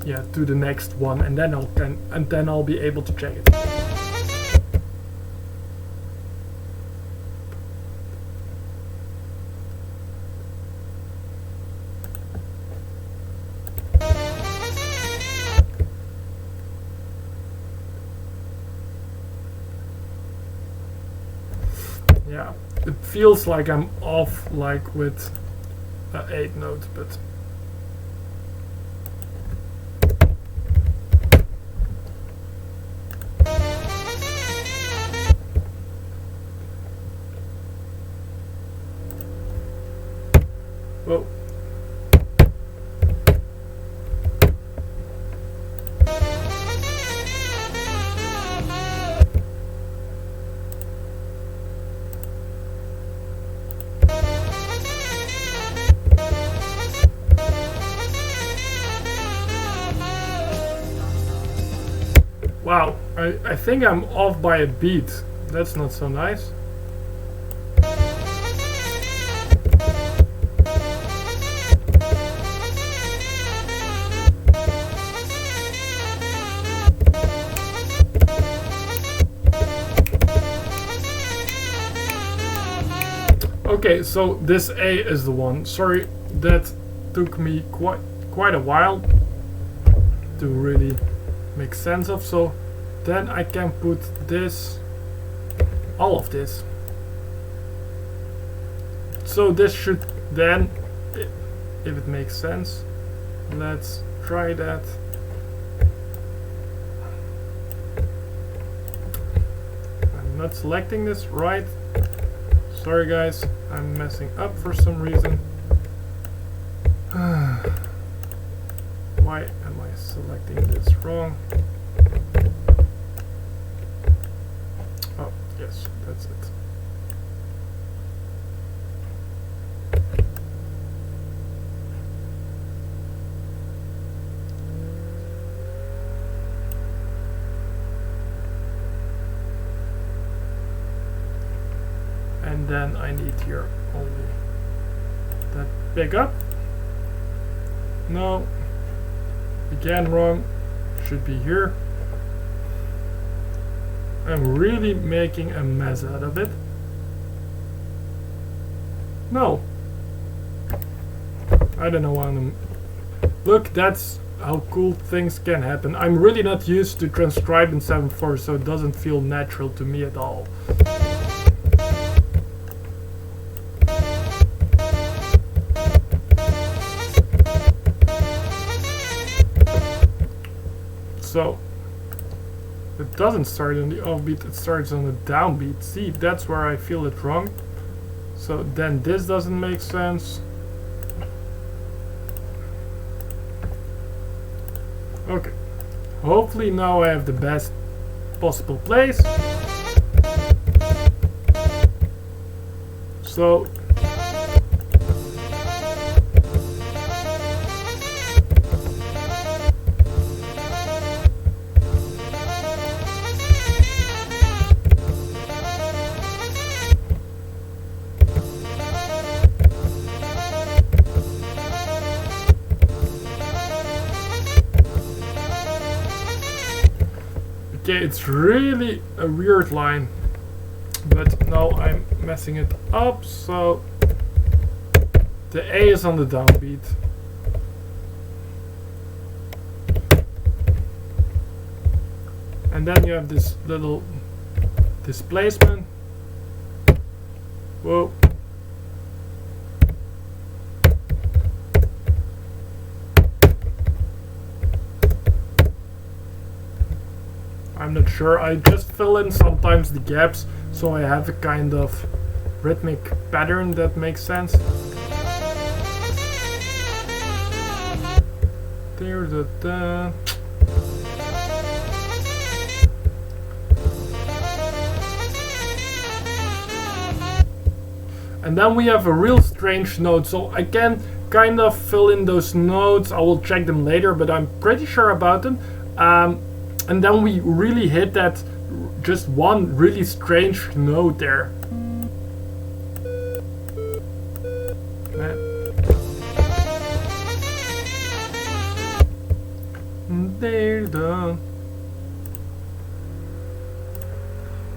yeah, to the next one, and then I'll be able to check it. Yeah, it feels like I'm off, like with 8 notes, but whoa. Wow, I think I'm off by a beat. That's not so nice. Okay, so this A is the one. Sorry, that took me quite a while to really make sense of. So then I can put this, all of this. So this should then, if it makes sense, let's try that. I'm not selecting this right. Sorry guys, I'm messing up for some reason. Why am I selecting this wrong? Oh, yes, that's it. And then I need here only that big up. No, again wrong, should be here. I'm really making a mess out of it. No, I don't know why I'm... Look, that's how cool things can happen. I'm really not used to transcribe in 7.4, so it doesn't feel natural to me at all. So it doesn't start on the offbeat, it starts on the downbeat. See, that's where I feel it wrong. So then this doesn't make sense. Okay, hopefully now I have the best possible place. So okay, it's really a weird line, but now I'm messing it up, so the A is on the downbeat. And then you have this little displacement. Whoa. I'm not sure, I just fill in sometimes the gaps so I have a kind of rhythmic pattern that makes sense. There, da. And then we have a real strange note, so I can kind of fill in those notes. I will check them later, but I'm pretty sure about them. And then we really hit that just one really strange note there. There,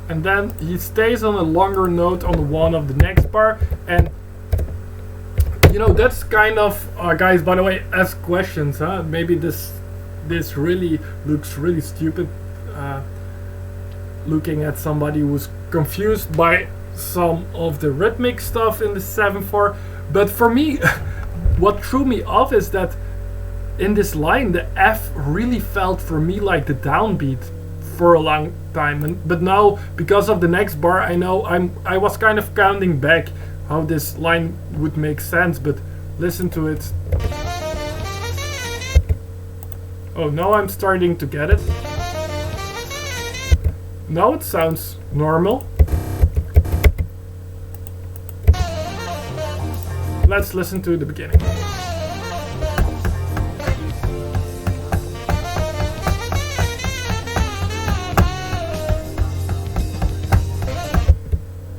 and then he stays on a longer note on the one of the next bar, and you know, that's kind of guys, by the way, ask questions, huh? Maybe this really looks really stupid, looking at somebody who's confused by some of the rhythmic stuff in the 7/4. But for me, what threw me off is that in this line, the F really felt for me like the downbeat for a long time. But now, because of the next bar, I know I was kind of counting back how this line would make sense. But listen to it. Oh, now I'm starting to get it. Now it sounds normal. Let's listen to the beginning.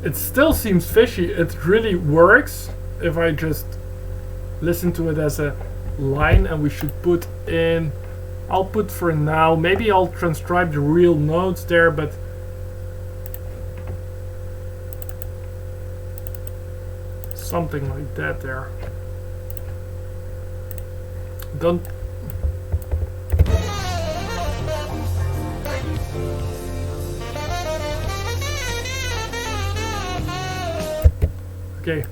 It still seems fishy. It really works if I just listen to it as a line, and we should put in, I'll put for now, maybe I'll transcribe the real notes there, but something like that there. Don't. Okay.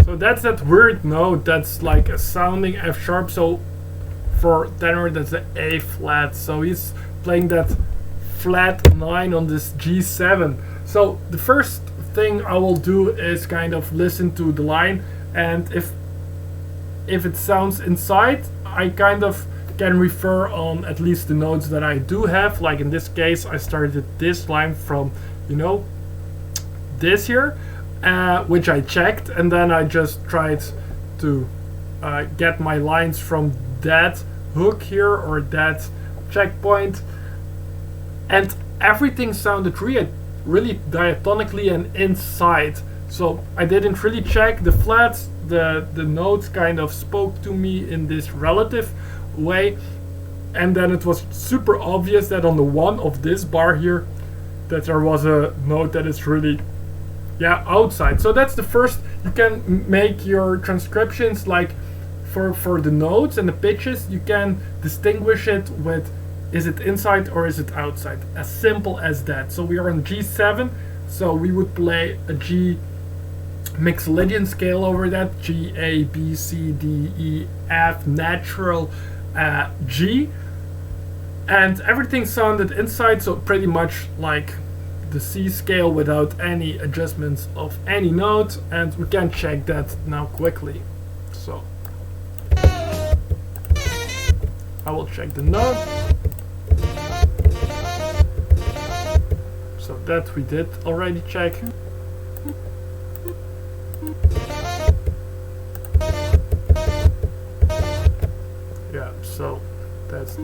So that's that weird note that's like a sounding F sharp. So for tenor that's the A flat. So he's playing that flat 9 on this G7. So the first thing I will do is kind of listen to the line, and if it sounds inside, I kind of can refer on at least the notes that I do have. Like in this case, I started this line from, you know, this here, which I checked, and then I just tried to get my lines from that hook here or that checkpoint, and everything sounded really diatonically and inside. So I didn't really check the flats. The notes kind of spoke to me in this relative way, and then it was super obvious that on the one of this bar here that there was a note that is really outside. So that's the first. You can make your transcriptions like for the notes and the pitches. You can distinguish it with, is it inside or is it outside? As simple as that. So we are on G7, so we would play a G Mixolydian scale over that, G, A, B, C, D, E, F, natural, G, and everything sounded inside, so pretty much like the C scale without any adjustments of any note, and we can check that now quickly. So I will check the note. So that we did already check. Yeah, so that's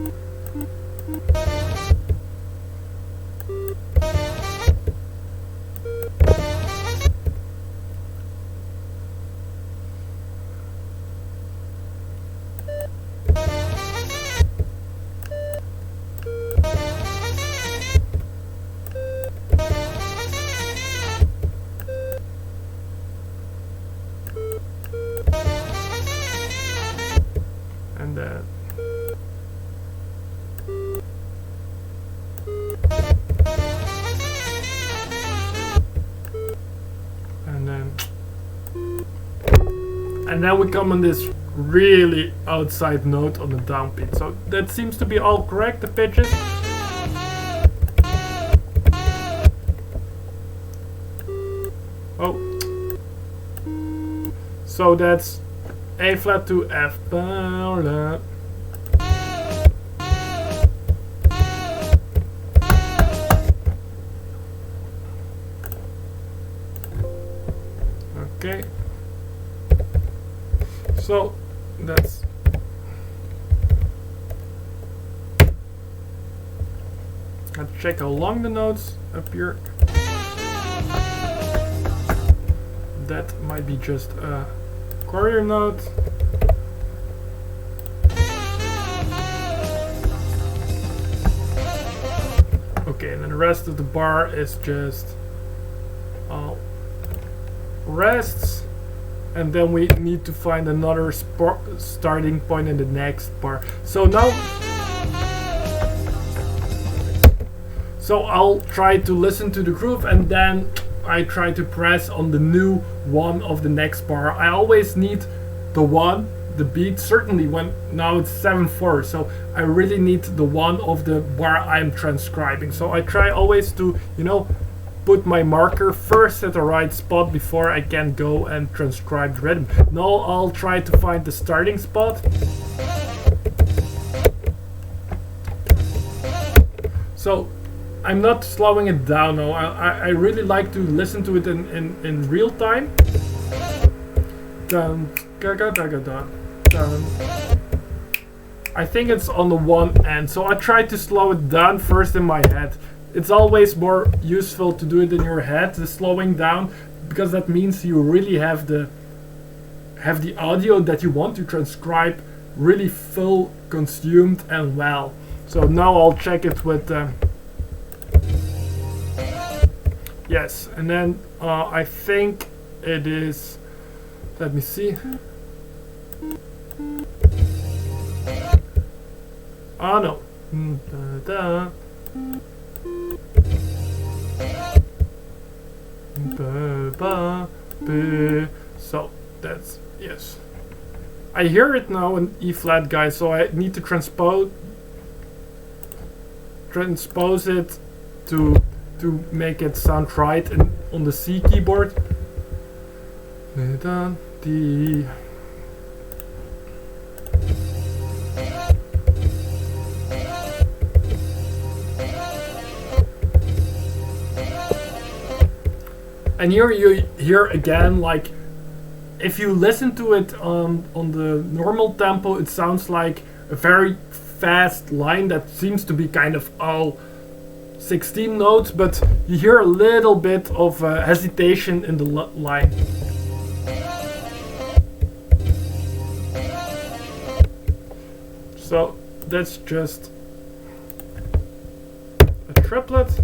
and then we come on this really outside note on the downbeat. So that seems to be all correct, the pitches. Oh. So that's A flat to F. Okay. So that's let's check how long the notes appear. That might be just a quarter note. Okay, and then the rest of the bar is just all rests. And then we need to find another starting point in the next bar. So now, so I'll try to listen to the groove, and then I try to press on the new one of the next bar. I always need the beat, certainly when now it's 7/4. So I really need the one of the bar I'm transcribing. So I try always to, you know, put my marker first at the right spot before I can go and transcribe the rhythm. Now I'll try to find the starting spot. So I'm not slowing it down now. I really like to listen to it in real time. Dun, ga, ga, da, ga, da, dun, I think it's on the one end. So I try to slow it down first in my head. It's always more useful to do it in your head, the slowing down, because that means you really have the audio that you want to transcribe really full, consumed and well. So now I'll check it with yes, and then I think it is, let me see. Oh no. So that's, yes. I hear it now in E flat, guys, so I need to transpose it to make it sound right on the C keyboard. And here you hear again, like, if you listen to it on the normal tempo, it sounds like a very fast line that seems to be kind of all 16 notes, but you hear a little bit of hesitation in the line. So that's just a triplet.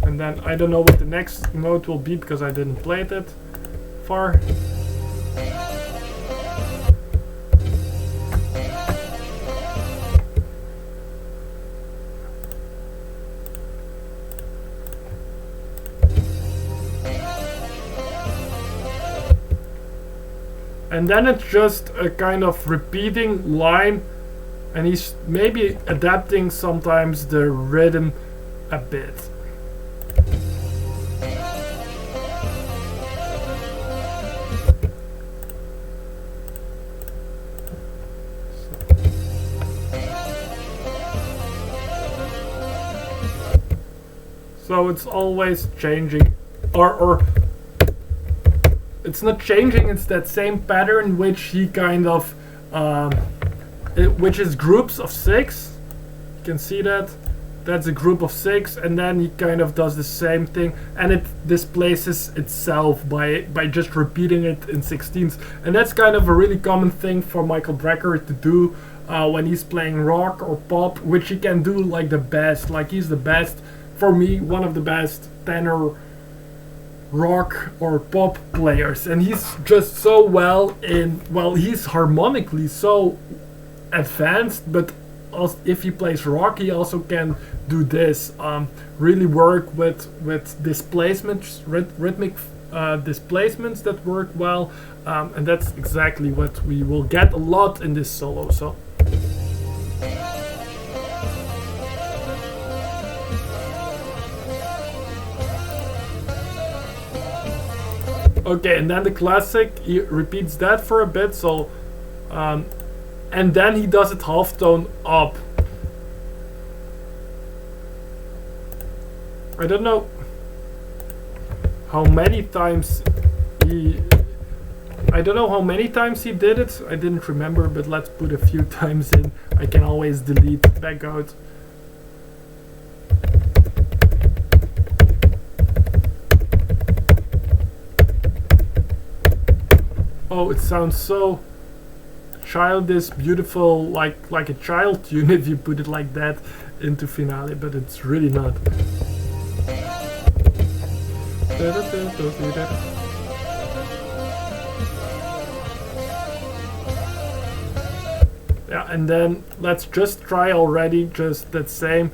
And then I don't know what the next note will be because I didn't play it that far. And then it's just a kind of repeating line, and he's maybe adapting sometimes the rhythm a bit. So it's always changing, or it's not changing, it's that same pattern which he kind of, which is groups of 6. You can see that. That's a group of 6, and then he kind of does the same thing, and it displaces itself by just repeating it in 16ths. And that's kind of a really common thing for Michael Brecker to do when he's playing rock or pop, which he can do like the best. Like, he's the best, for me, one of the best tenor rock or pop players, and he's just so well in, well, he's harmonically so advanced, but also if he plays rock, he also can do this, really work with displacements, rhythmic displacements that work well, and that's exactly what we will get a lot in this solo. So okay, and then the classic, he repeats that for a bit, so and then he does it half tone up. I don't know how many times he did it. I didn't remember, but let's put a few times in. I can always delete back out. Oh, it sounds so childish, beautiful, like a child tune if you put it like that into finale, but it's really not. Yeah, and then let's just try already just that same,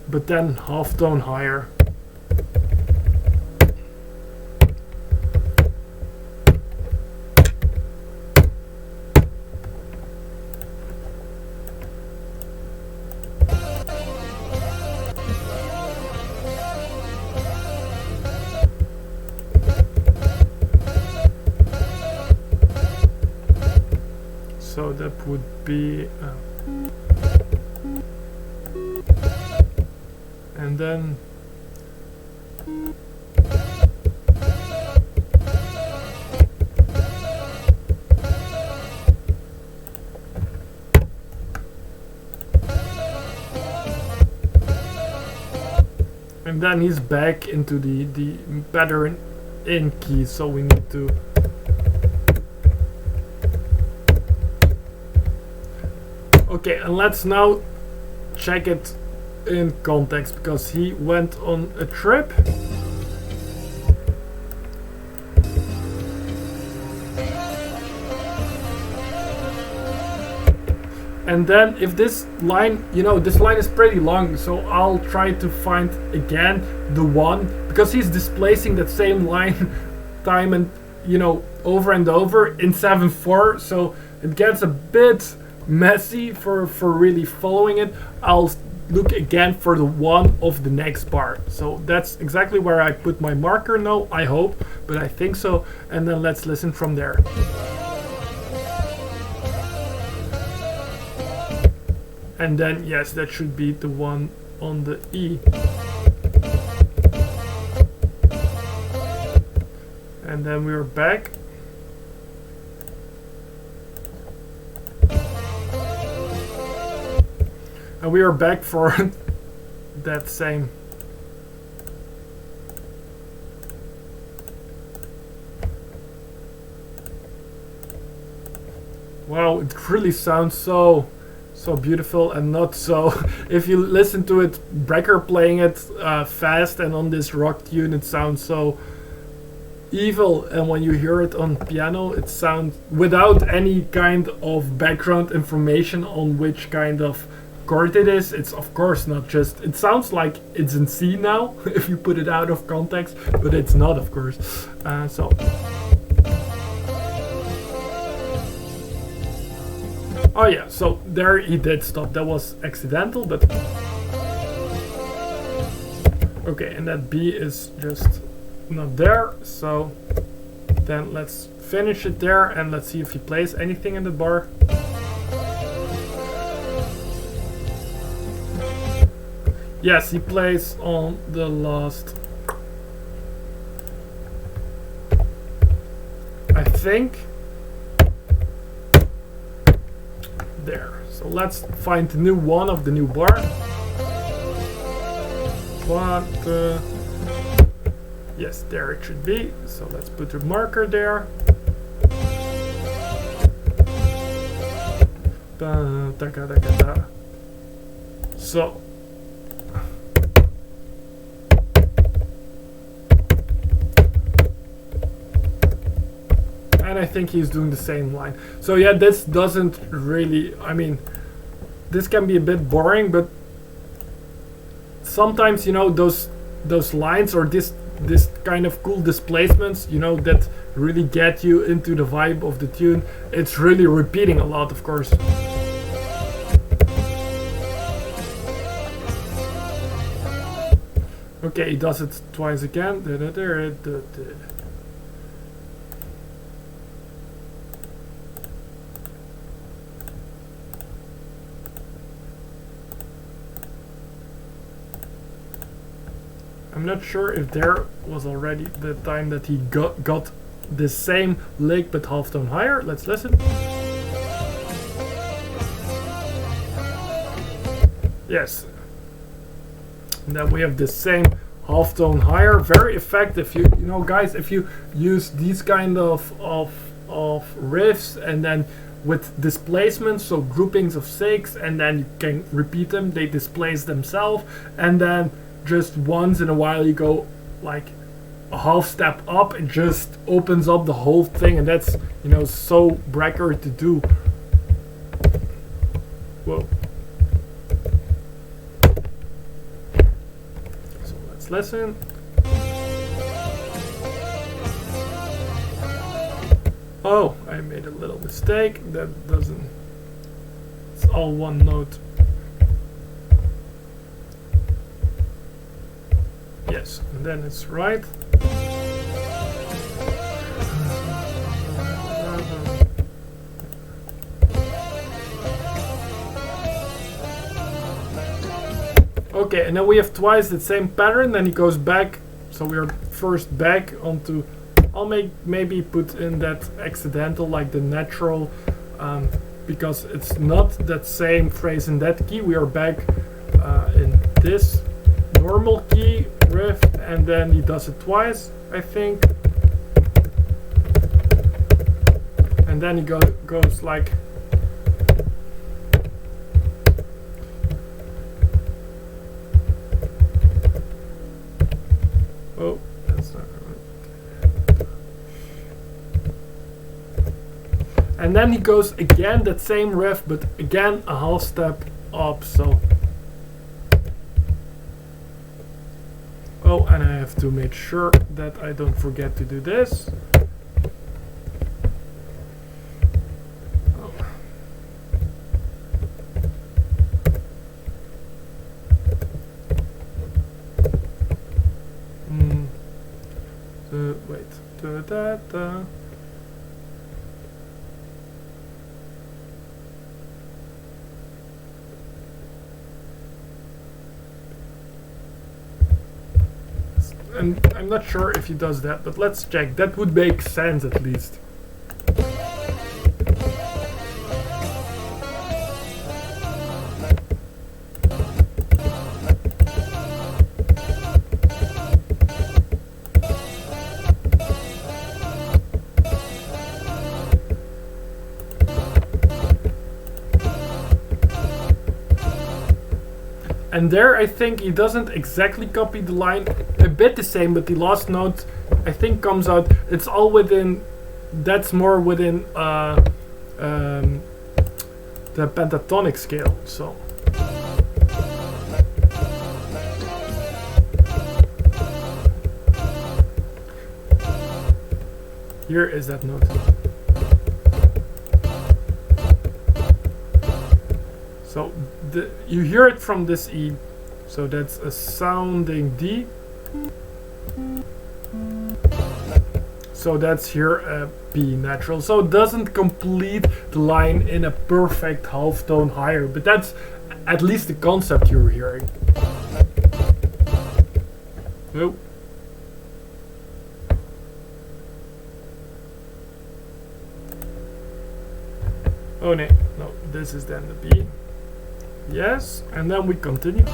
but then half tone higher. So that would be, and then and then he's back into the pattern in key, so we need to okay, and let's now check it in context, because he went on a trip. And then if this line, you know, this line is pretty long, so I'll try to find again the one, because he's displacing that same line time and, you know, over and over in 7/4, so it gets a bit messy for really following it. I'll look again for the one of the next bar. So that's exactly where I put my marker now, I hope, but I think so. And then let's listen from there. And then, yes, that should be the one on the E. And then we're back. And we are back for that same. Wow, it really sounds so beautiful, and not so. If you listen to it, Brecker playing it fast and on this rock tune, it sounds so evil, and when you hear it on piano, it sounds without any kind of background information on which kind of chord it is. It's of course not just, it sounds like it's in C now if you put it out of context, but it's not, of course. So oh yeah, so there he did stop. That was accidental, but okay, and that B is just not there, so then let's finish it there and let's see if he plays anything in the bar. Yes, he plays on the last, I think. There. So let's find the new one of the new bar. Yes, there it should be. So let's put a marker there. So and I think he's doing the same line. So yeah, this doesn't really, I mean, this can be a bit boring, but sometimes, you know, those lines or this kind of cool displacements, you know, that really get you into the vibe of the tune. It's really repeating a lot, of course. Okay, he does it twice again. I'm not sure if there was already the time that he got the same lick but half tone higher. Let's listen. Yes. And then we have the same half tone higher. Very effective. You know, guys, if you use these kind of riffs and then with displacements, so groupings of 6, and then you can repeat them, they displace themselves, and then just once in a while you go like a half step up, it just opens up the whole thing, and that's, you know, so Brecker to do. Whoa. So let's listen. Oh, I made a little mistake. That doesn't, it's all one note. Yes, and then it's right. Okay, and then we have twice the same pattern, then he goes back, so we are first back onto, I'll maybe put in that accidental, like the natural, because it's not that same phrase in that key. We are back in this normal key, riff, and then he does it twice, I think. And then he goes like. Oh, that's not right. And then he goes again that same riff, but again a half step up. So. Oh, and I have to make sure that I don't forget to do this. Oh. Wait. And I'm not sure if he does that, but let's check. That would make sense at least. And there I think he doesn't exactly copy the line, a bit the same, but the last note I think comes out, it's all within, that's more within the pentatonic scale, so. Here is that note. So you hear it from this E, so that's a sounding D. So that's here a B natural. So it doesn't complete the line in a perfect half tone higher, but that's at least the concept you're hearing. Oh. Oh no, this is then the B. Yes, and then we continue.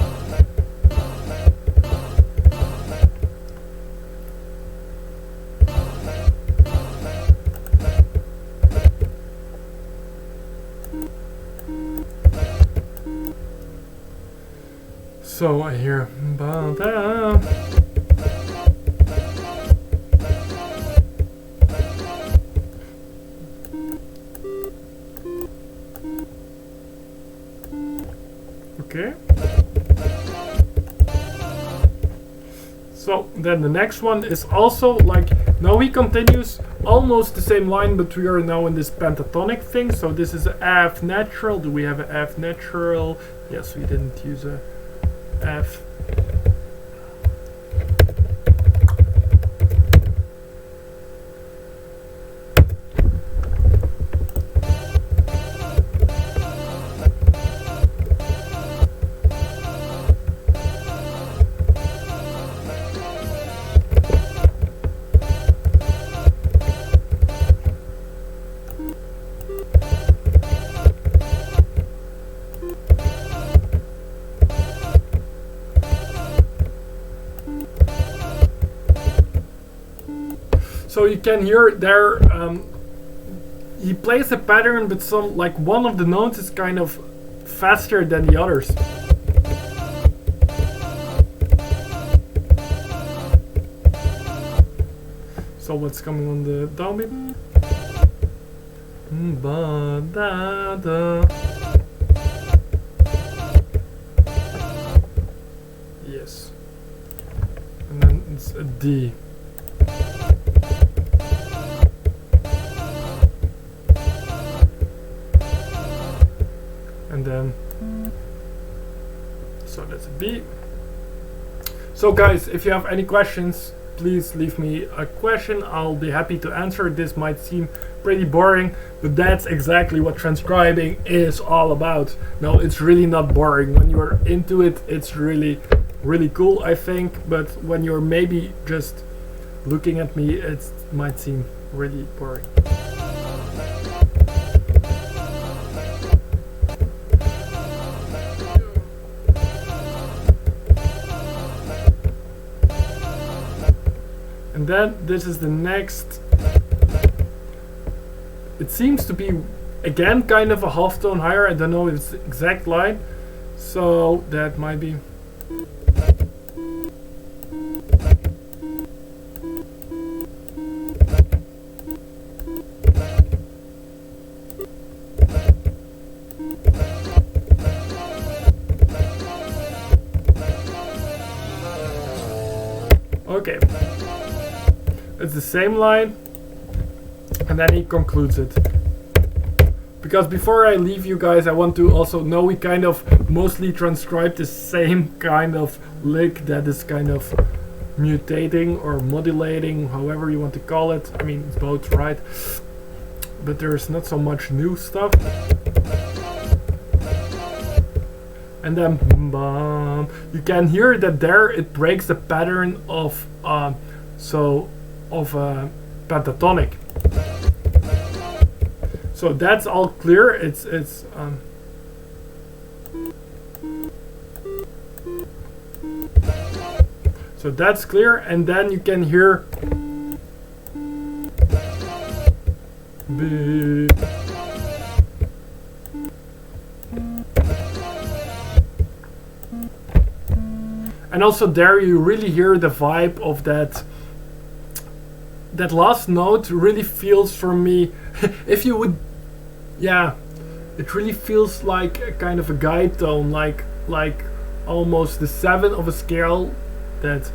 So I hear ba-da. Okay. So then the next one is also like, now he continues almost the same line, but we are now in this pentatonic thing. So this is a F natural. Do we have an F natural? Yes, we didn't use a F. So you can hear there, he plays a pattern, but some, like one of the notes is kind of faster than the others. So what's coming on the downbeat? Ba-da-da. Yes. And then it's a D. And then, so that's a B. So guys, if you have any questions, please leave me a question. I'll be happy to answer. This might seem pretty boring, but that's exactly what transcribing is all about. No, it's really not boring. When you're into it, it's really, really cool, I think. But when you're maybe just looking at me, it might seem really boring. And then this is the next. It seems to be again kind of a half tone higher. I don't know its exact line, so that might be. Okay, it's the same line, and then he concludes it. Because before I leave you guys, I want to also know we kind of mostly transcribe the same kind of lick that is kind of mutating or modulating, however you want to call it. I mean, it's both, right? But there's not so much new stuff. And then you can hear that there it breaks the pattern of pentatonic. So that's all clear. It's so that's clear, and then you can hear B. And also there you really hear the vibe of that last note. Really feels for me, if you would, yeah, it really feels like a kind of a guide tone, like almost the 7 of a scale that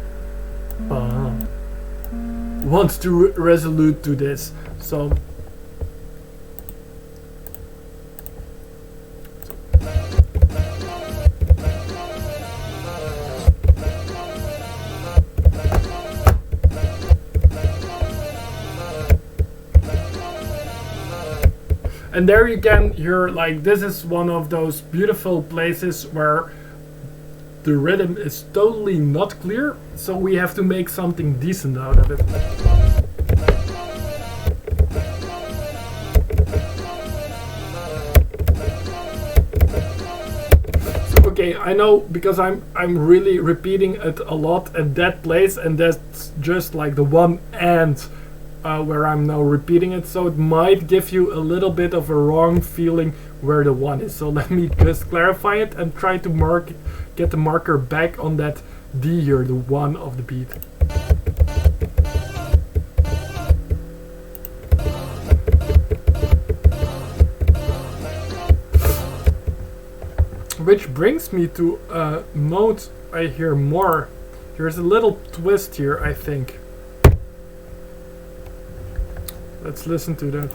wants to resolute to this. So and there you can hear, like, this is one of those beautiful places where the rhythm is totally not clear, so we have to make something decent out of it. So, okay, I know, because I'm really repeating it a lot at that place, and that's just like the one end where I'm now repeating it, so it might give you a little bit of a wrong feeling where the 1 is. So let me just clarify it and try to get the marker back on that D here, the 1 of the beat. Which brings me to a note I hear more. There's a little twist here, I think. Let's listen to that.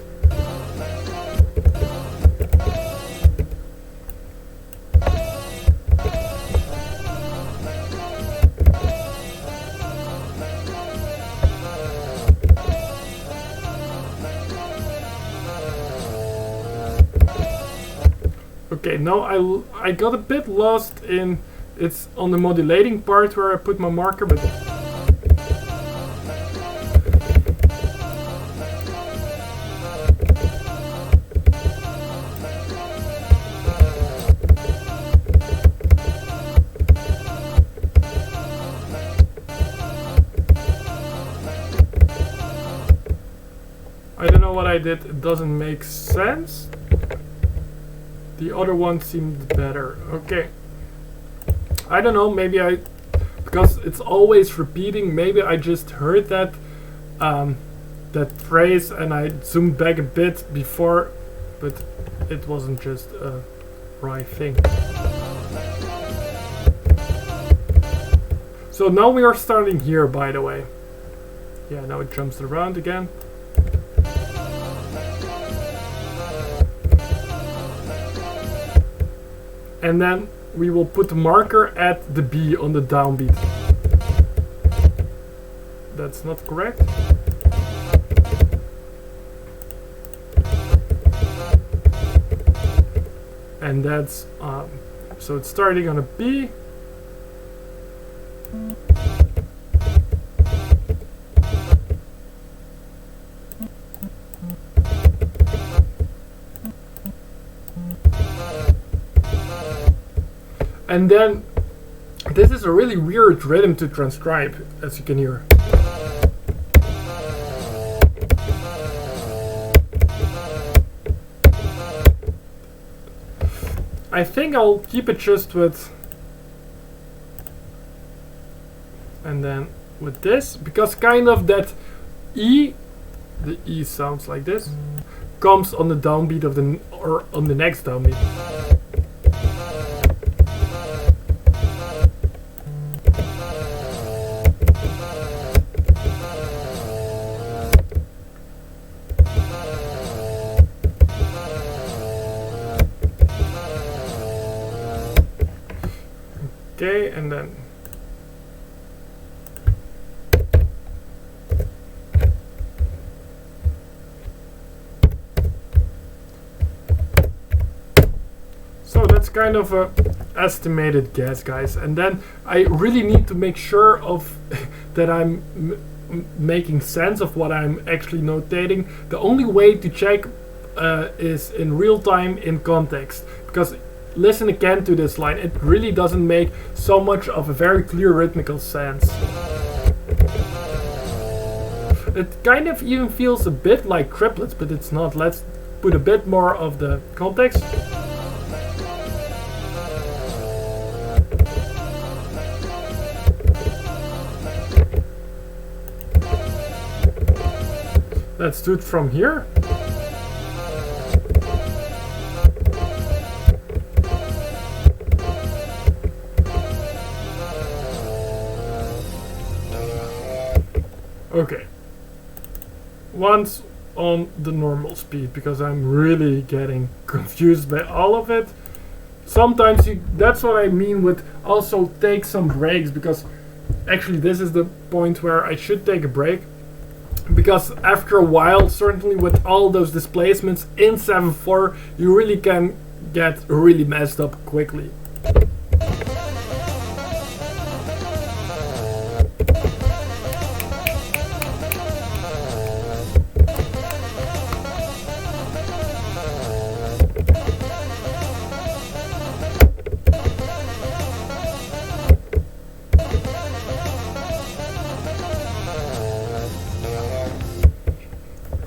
Okay, now I got a bit lost in, it's on the modulating part where I put my marker, but I don't know what I did, it doesn't make sense. The other one seemed better. Okay. I don't know, maybe because it's always repeating, maybe I just heard that that phrase and I zoomed back a bit before, but it wasn't just a right thing. So now we are starting here, by the way. Yeah, now it jumps around again. And then we will put the marker at the B on the downbeat. That's not correct. And that's, so it's starting on a B. And then, this is a really weird rhythm to transcribe, as you can hear. I think I'll keep it just with, and then with this, because kind of that E, the E sounds like this, comes on the downbeat of the, or on the next downbeat. Okay, and then so that's kind of a estimated guess, guys, and then I really need to make sure of that I'm making sense of what I'm actually notating. The only way to check is in real time in context, because listen again to this line, it really doesn't make so much of a very clear rhythmical sense. It kind of even feels a bit like triplets, but it's not. Let's put a bit more of the context. Let's do it from here. Okay, once on the normal speed, because I'm really getting confused by all of it. Sometimes that's what I mean with also take some breaks, because actually this is the point where I should take a break, because after a while, certainly with all those displacements in 7/4, you really can get really messed up quickly.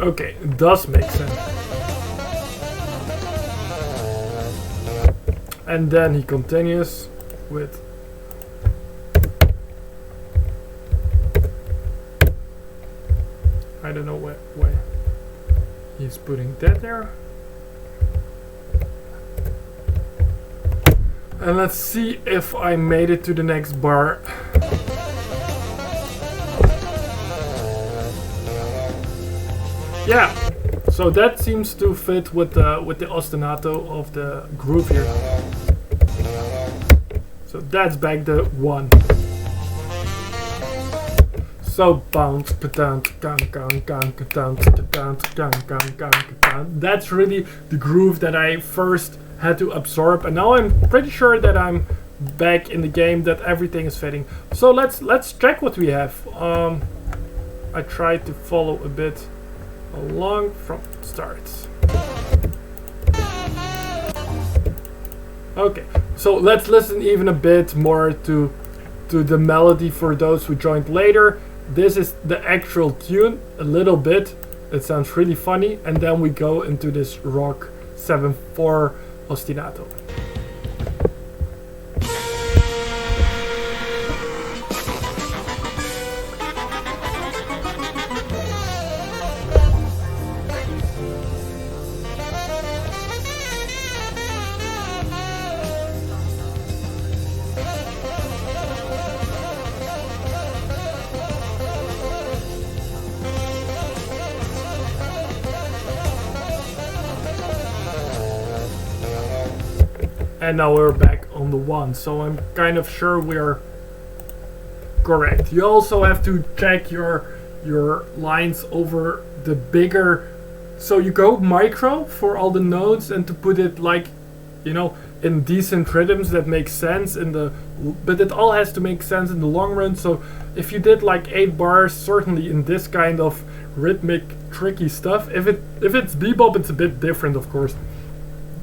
Okay, it does make sense. And then he continues with I don't know why he's putting that there. And let's see if I made it to the next bar. Yeah, so that seems to fit with the ostinato of the groove here. So that's back the 1. So bounce, that's really the groove that I first had to absorb, and now I'm pretty sure that I'm back in the game, that everything is fitting. So let's check what we have. I tried to follow a bit along from start. Okay, so let's listen even a bit more to the melody for those who joined later. This is the actual tune, a little bit. It sounds really funny, and then we go into this rock 7/4 ostinato. And now we're back on the 1, so I'm kind of sure we're correct. You also have to check your lines over the bigger, so you go micro for all the notes and to put it like, you know, in decent rhythms that make sense in the, but it all has to make sense in the long run. So if you did like 8 bars, certainly in this kind of rhythmic tricky stuff, if it's bebop, it's a bit different, of course.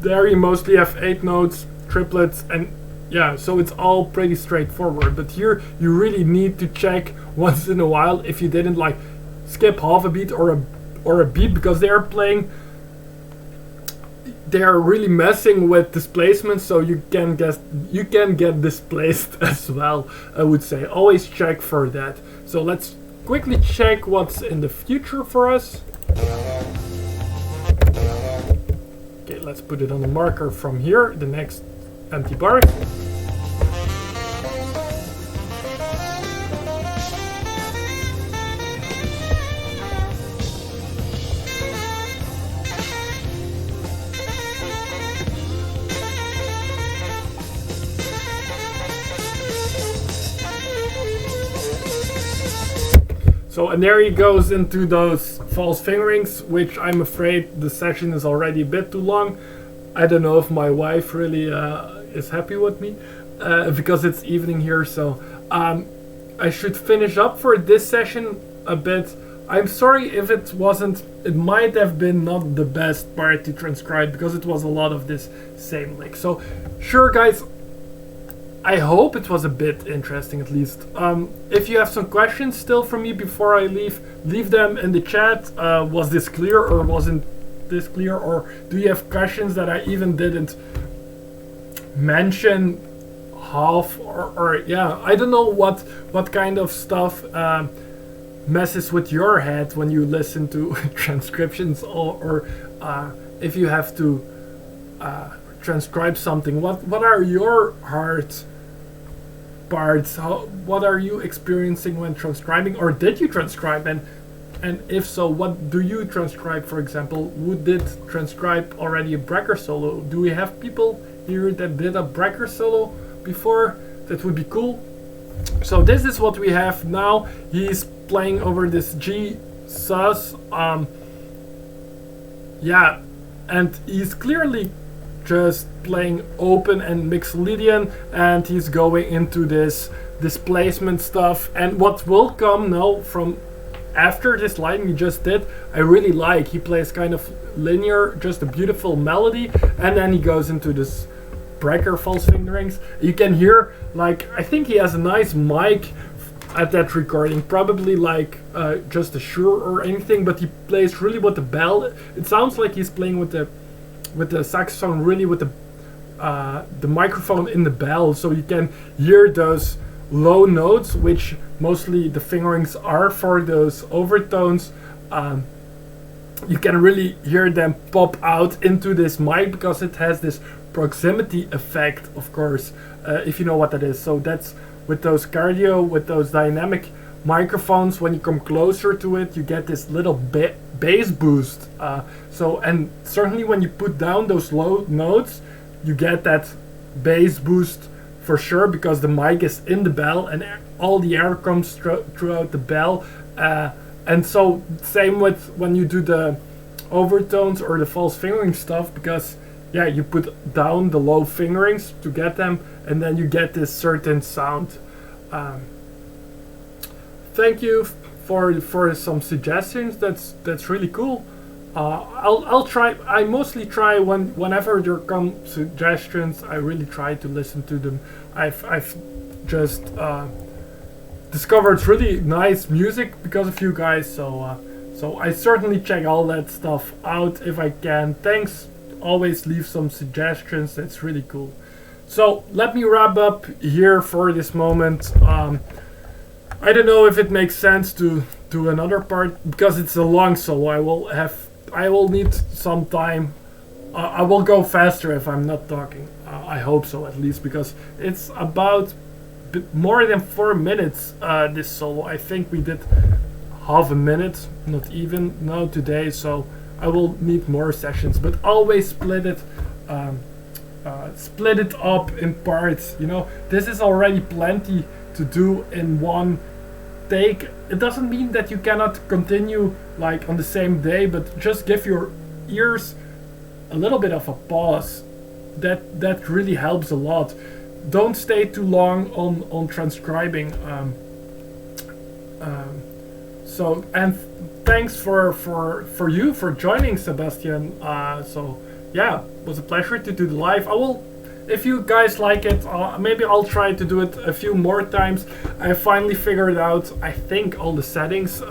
There you mostly have 8 notes, triplets, and yeah, so it's all pretty straightforward. But here you really need to check once in a while if you didn't like skip half a beat or a beat, because they are playing. they're really messing with displacement, so you can get displaced as well. I would say always check for that. So let's quickly check what's in the future for us. Okay, let's put it on the marker from here, the next empty bar. So, and there he goes into those false fingerings, which I'm afraid the session is already a bit too long. I don't know if my wife really is happy with me, because it's evening here, so I should finish up for this session a bit. I'm sorry if it might have been not the best part to transcribe, because it was a lot of this same lick. So, sure guys, I hope it was a bit interesting at least. If you have some questions still for me before I leave them in the chat. Was this clear or wasn't this clear? Or do you have questions that I even didn't mention half? Or yeah, I don't know what kind of stuff messes with your head when you listen to transcriptions, or if you have to transcribe something. What are your hard parts? What are you experiencing when transcribing, or did you transcribe, and if so, what do you transcribe? For example, who did transcribe already a Brecker Solo? Do we have people here that did a Brecker Solo before? That would be cool. So this is what we have now. He's playing over this G sus, yeah, and he's clearly just playing open and Mixolydian, and he's going into this displacement stuff. And what will come now from after this line he just did, I really like. He plays kind of linear, just a beautiful melody, and then he goes into this Brecker false fingerings. You can hear, like, I think he has a nice mic at that recording, probably like just a Shure or anything, but he plays really with the bell. It sounds like he's playing with the saxophone, really with the microphone in the bell, so you can hear those low notes, which mostly the fingerings are for those overtones. You can really hear them pop out into this mic because it has this proximity effect, of course, if you know what that is. So that's with those cardio, with those dynamic microphones. When you come closer to it, you get this little bass boost. So, and certainly when you put down those low notes, you get that bass boost for sure, because the mic is in the bell and all the air comes throughout the bell. And so same with when you do the overtones or the false fingering stuff, because yeah, you put down the low fingerings to get them, and then you get this certain sound. Thank you for some suggestions. That's really cool. I'll try. I mostly try whenever there come suggestions. I really try to listen to them. I've just discovered really nice music because of you guys. So I certainly check all that stuff out if I can. Thanks. Always leave some suggestions. That's really cool. So let me wrap up here for this moment. I don't know if it makes sense to do another part because it's a long solo. I will need some time. I will go faster if I'm not talking. I hope so, at least, because it's about more than 4 minutes, this solo. I think we did half a minute, not even now today, so I will need more sessions, but always split it up in parts. You know, this is already plenty to do in one take. It doesn't mean that you cannot continue like on the same day, but just give your ears a little bit of a pause. That really helps a lot. Don't stay too long on transcribing. So, and thanks for you for joining, Sebastian. So yeah, it was a pleasure to do the live. I will, if you guys like it, maybe I'll try to do it a few more times. I finally figured out, I think, all the settings.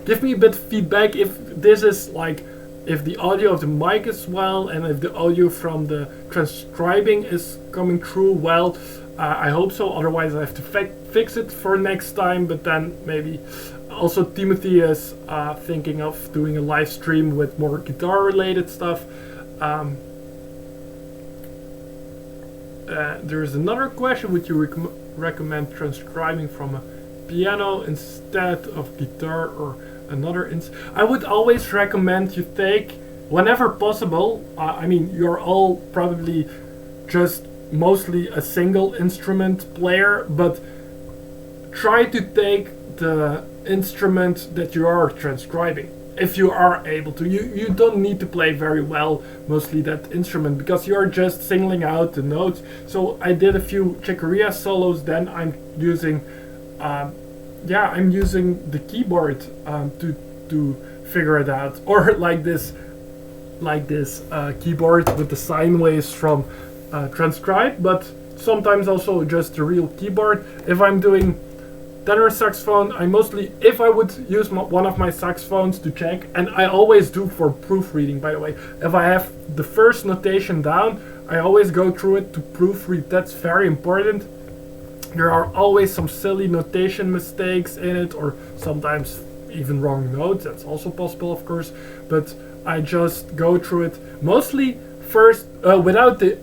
Give me a bit of feedback if this is like if the audio of the mic is well, and if the audio from the transcribing is coming through well. I hope so, otherwise I have to fix it for next time, but then maybe. Also, Timothy is thinking of doing a live stream with more guitar related stuff. There's another question: would you recommend transcribing from a piano instead of guitar or another I would always recommend you take, whenever possible, I mean, you're all probably just mostly a single instrument player, but try to take the instrument that you are transcribing, if you are able to. You don't need to play very well mostly that instrument, because you're just singling out the notes. So I did a few chicoria solos, then I'm using I'm using the keyboard to figure it out, or like this keyboard with the sine waves from Transcribe, but sometimes also just the real keyboard. If I'm doing tenor saxophone, I mostly, if I would use one of my saxophones to check, and I always do for proofreading, by the way, if I have the first notation down, I always go through it to proofread. That's very important. There are always some silly notation mistakes in it, or sometimes even wrong notes. That's also possible, of course, but I just go through it mostly first without the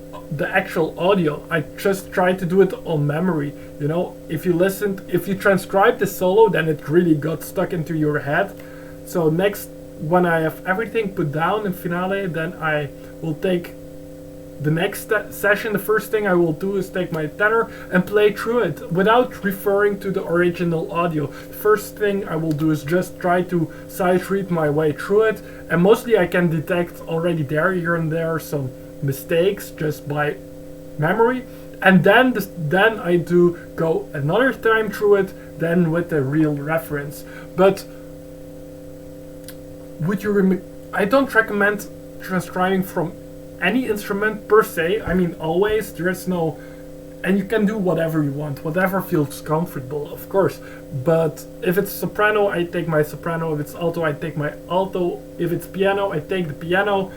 actual audio. I just try to do it on memory. You know, if you transcribe the solo, then it really got stuck into your head. So next, when I have everything put down in finale, then I will take the next session. The first thing I will do is take my tenor and play through it without referring to the original audio. The first thing I will do is just try to sight read my way through it, and mostly I can detect already here and there some mistakes just by memory, and then I do go another time through it, then with the real reference. But I don't recommend transcribing from any instrument per se. I mean, always, there is no, and you can do whatever you want, whatever feels comfortable, of course. But if it's soprano, I take my soprano. If it's alto, I take my alto. If it's piano, I take the piano.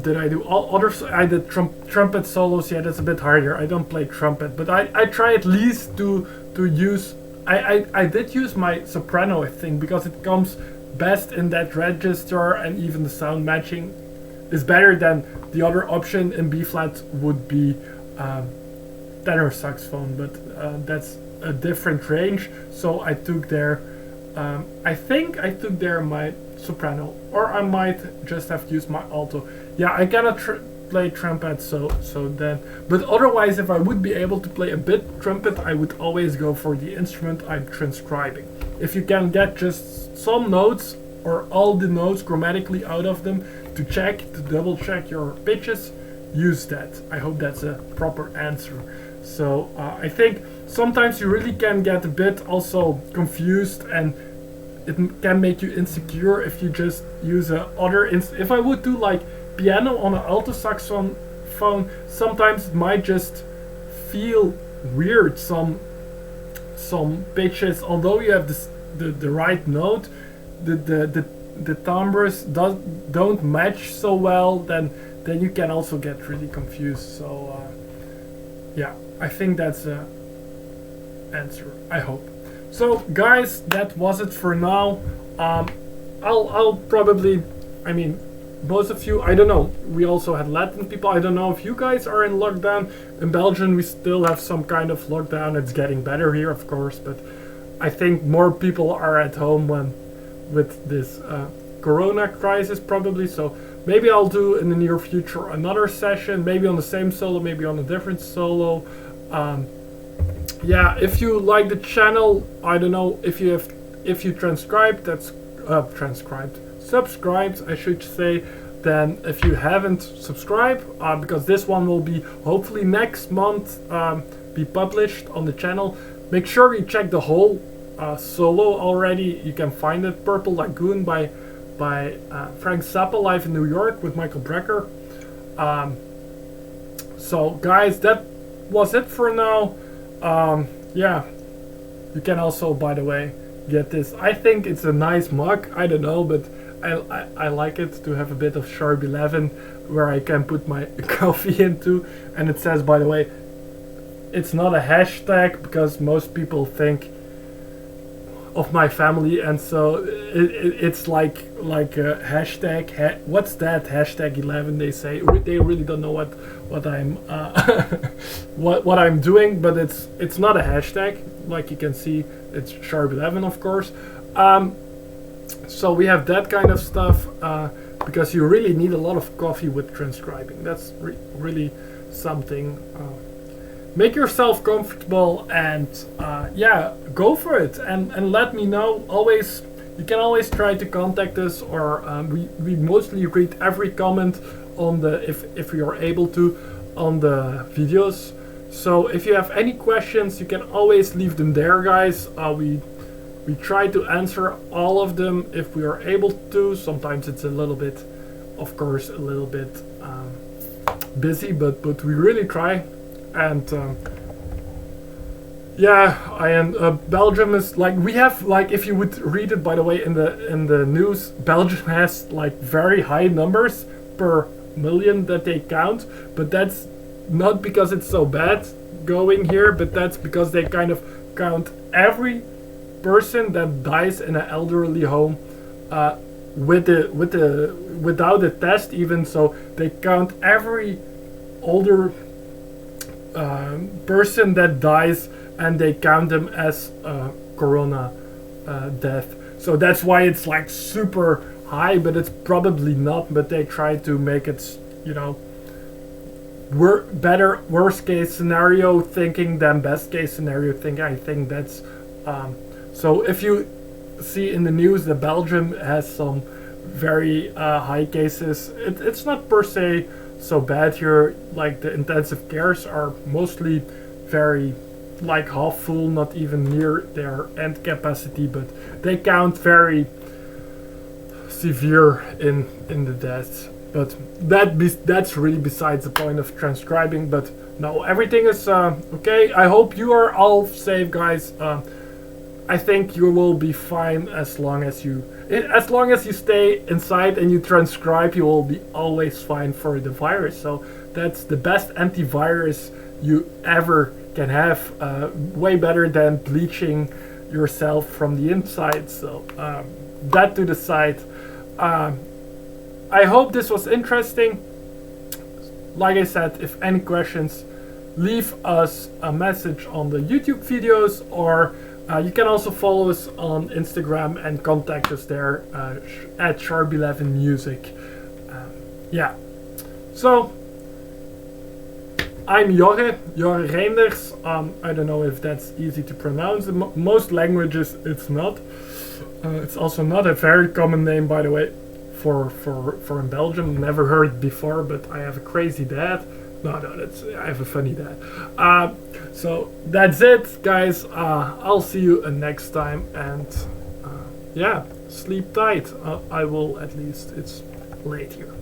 Did I do all others? I did trumpet solos. Yeah, that's a bit harder. I don't play trumpet, but I try at least to use. I did use my soprano, I think, because it comes best in that register, and even the sound matching is better than the other option in B flat would be tenor saxophone, but that's a different range. So I took there, I think I took there my soprano, or I might just have used my alto. Yeah, I cannot play trumpet, so then, but otherwise, if I would be able to play a bit trumpet, I would always go for the instrument I'm transcribing. If you can get just some notes or all the notes grammatically out of them to double check your pitches, use that. I hope that's a proper answer. So I think sometimes you really can get a bit also confused, and it can make you insecure if you just use if I would do like piano on an alto saxophone, sometimes it might just feel weird, some pitches, although you have the right note, the timbres don't match so well, then you can also get really confused. So yeah, I think that's a answer, I hope. So guys, that was it for now. I'll probably, I mean, most of you, I don't know, we also had Latin people. I don't know if you guys are in lockdown. In Belgium we still have some kind of lockdown. It's getting better here, of course, but I think more people are at home with this corona crisis probably. So maybe I'll do in the near future another session, maybe on the same solo, maybe on a different solo. Yeah, if you like the channel, I don't know, if you subscribed, I should say, then if you haven't subscribed, because this one will be hopefully next month be published on the channel, make sure you check the whole solo already. You can find it, Purple Lagoon by Frank Zappa, live in New York with Michael Brecker. So guys, that was it for now. Yeah, you can also, by the way, get this. I think it's a nice mug. I don't know, but I like it to have a bit of Sharp 11 where I can put my coffee into. And it says, by the way, it's not a hashtag because most people think of my family, and so it's like a hashtag. What's that? Hashtag 11. They say they really don't know what I'm what I'm doing, but it's not a hashtag. Like you can see, it's Sharp 11, of course. So we have that kind of stuff because you really need a lot of coffee with transcribing. That's really something. Make yourself comfortable and yeah, go for it and let me know. Always, you can always try to contact us, or we mostly read every comment on the if we are able to on the videos. So if you have any questions, you can always leave them there, guys. We try to answer all of them if we are able to. Sometimes it's a little bit, of course, a little bit busy, but we really try. And yeah, Belgium is like, we have like, if you would read it, by the way, in the news, Belgium has like very high numbers per million that they count, but that's not because it's so bad going here, but that's because they kind of count every person that dies in an elderly home without a test even. So they count every older person that dies, and they count them as corona death. So that's why it's like super high, but it's probably not. But they try to make it, you know, worst case scenario thinking than best case scenario thinking. I think that's so if you see in the news that Belgium has some very high cases, it's not per se so bad here. Like the intensive cares are mostly very like half full, not even near their end capacity, but they count very severe in the deaths. But that's really besides the point of transcribing. But no, everything is okay. I hope you are all safe, guys. I think you will be fine as long as you stay inside and you transcribe. You will be always fine for the virus. So that's the best antivirus you ever can have. Way better than bleaching yourself from the inside. So that to the side. I hope this was interesting. Like I said, if any questions, leave us a message on the YouTube videos, or you can also follow us on Instagram and contact us there at Sharp11Music. Yeah. So I'm Jorre Reynders. I don't know if that's easy to pronounce. In most languages it's not. It's also not a very common name, by the way, for in Belgium. Never heard it before, but I have a crazy dad. No, I have a funny dad. So that's it, guys. I'll see you next time, and yeah, sleep tight. I will, at least. It's late here.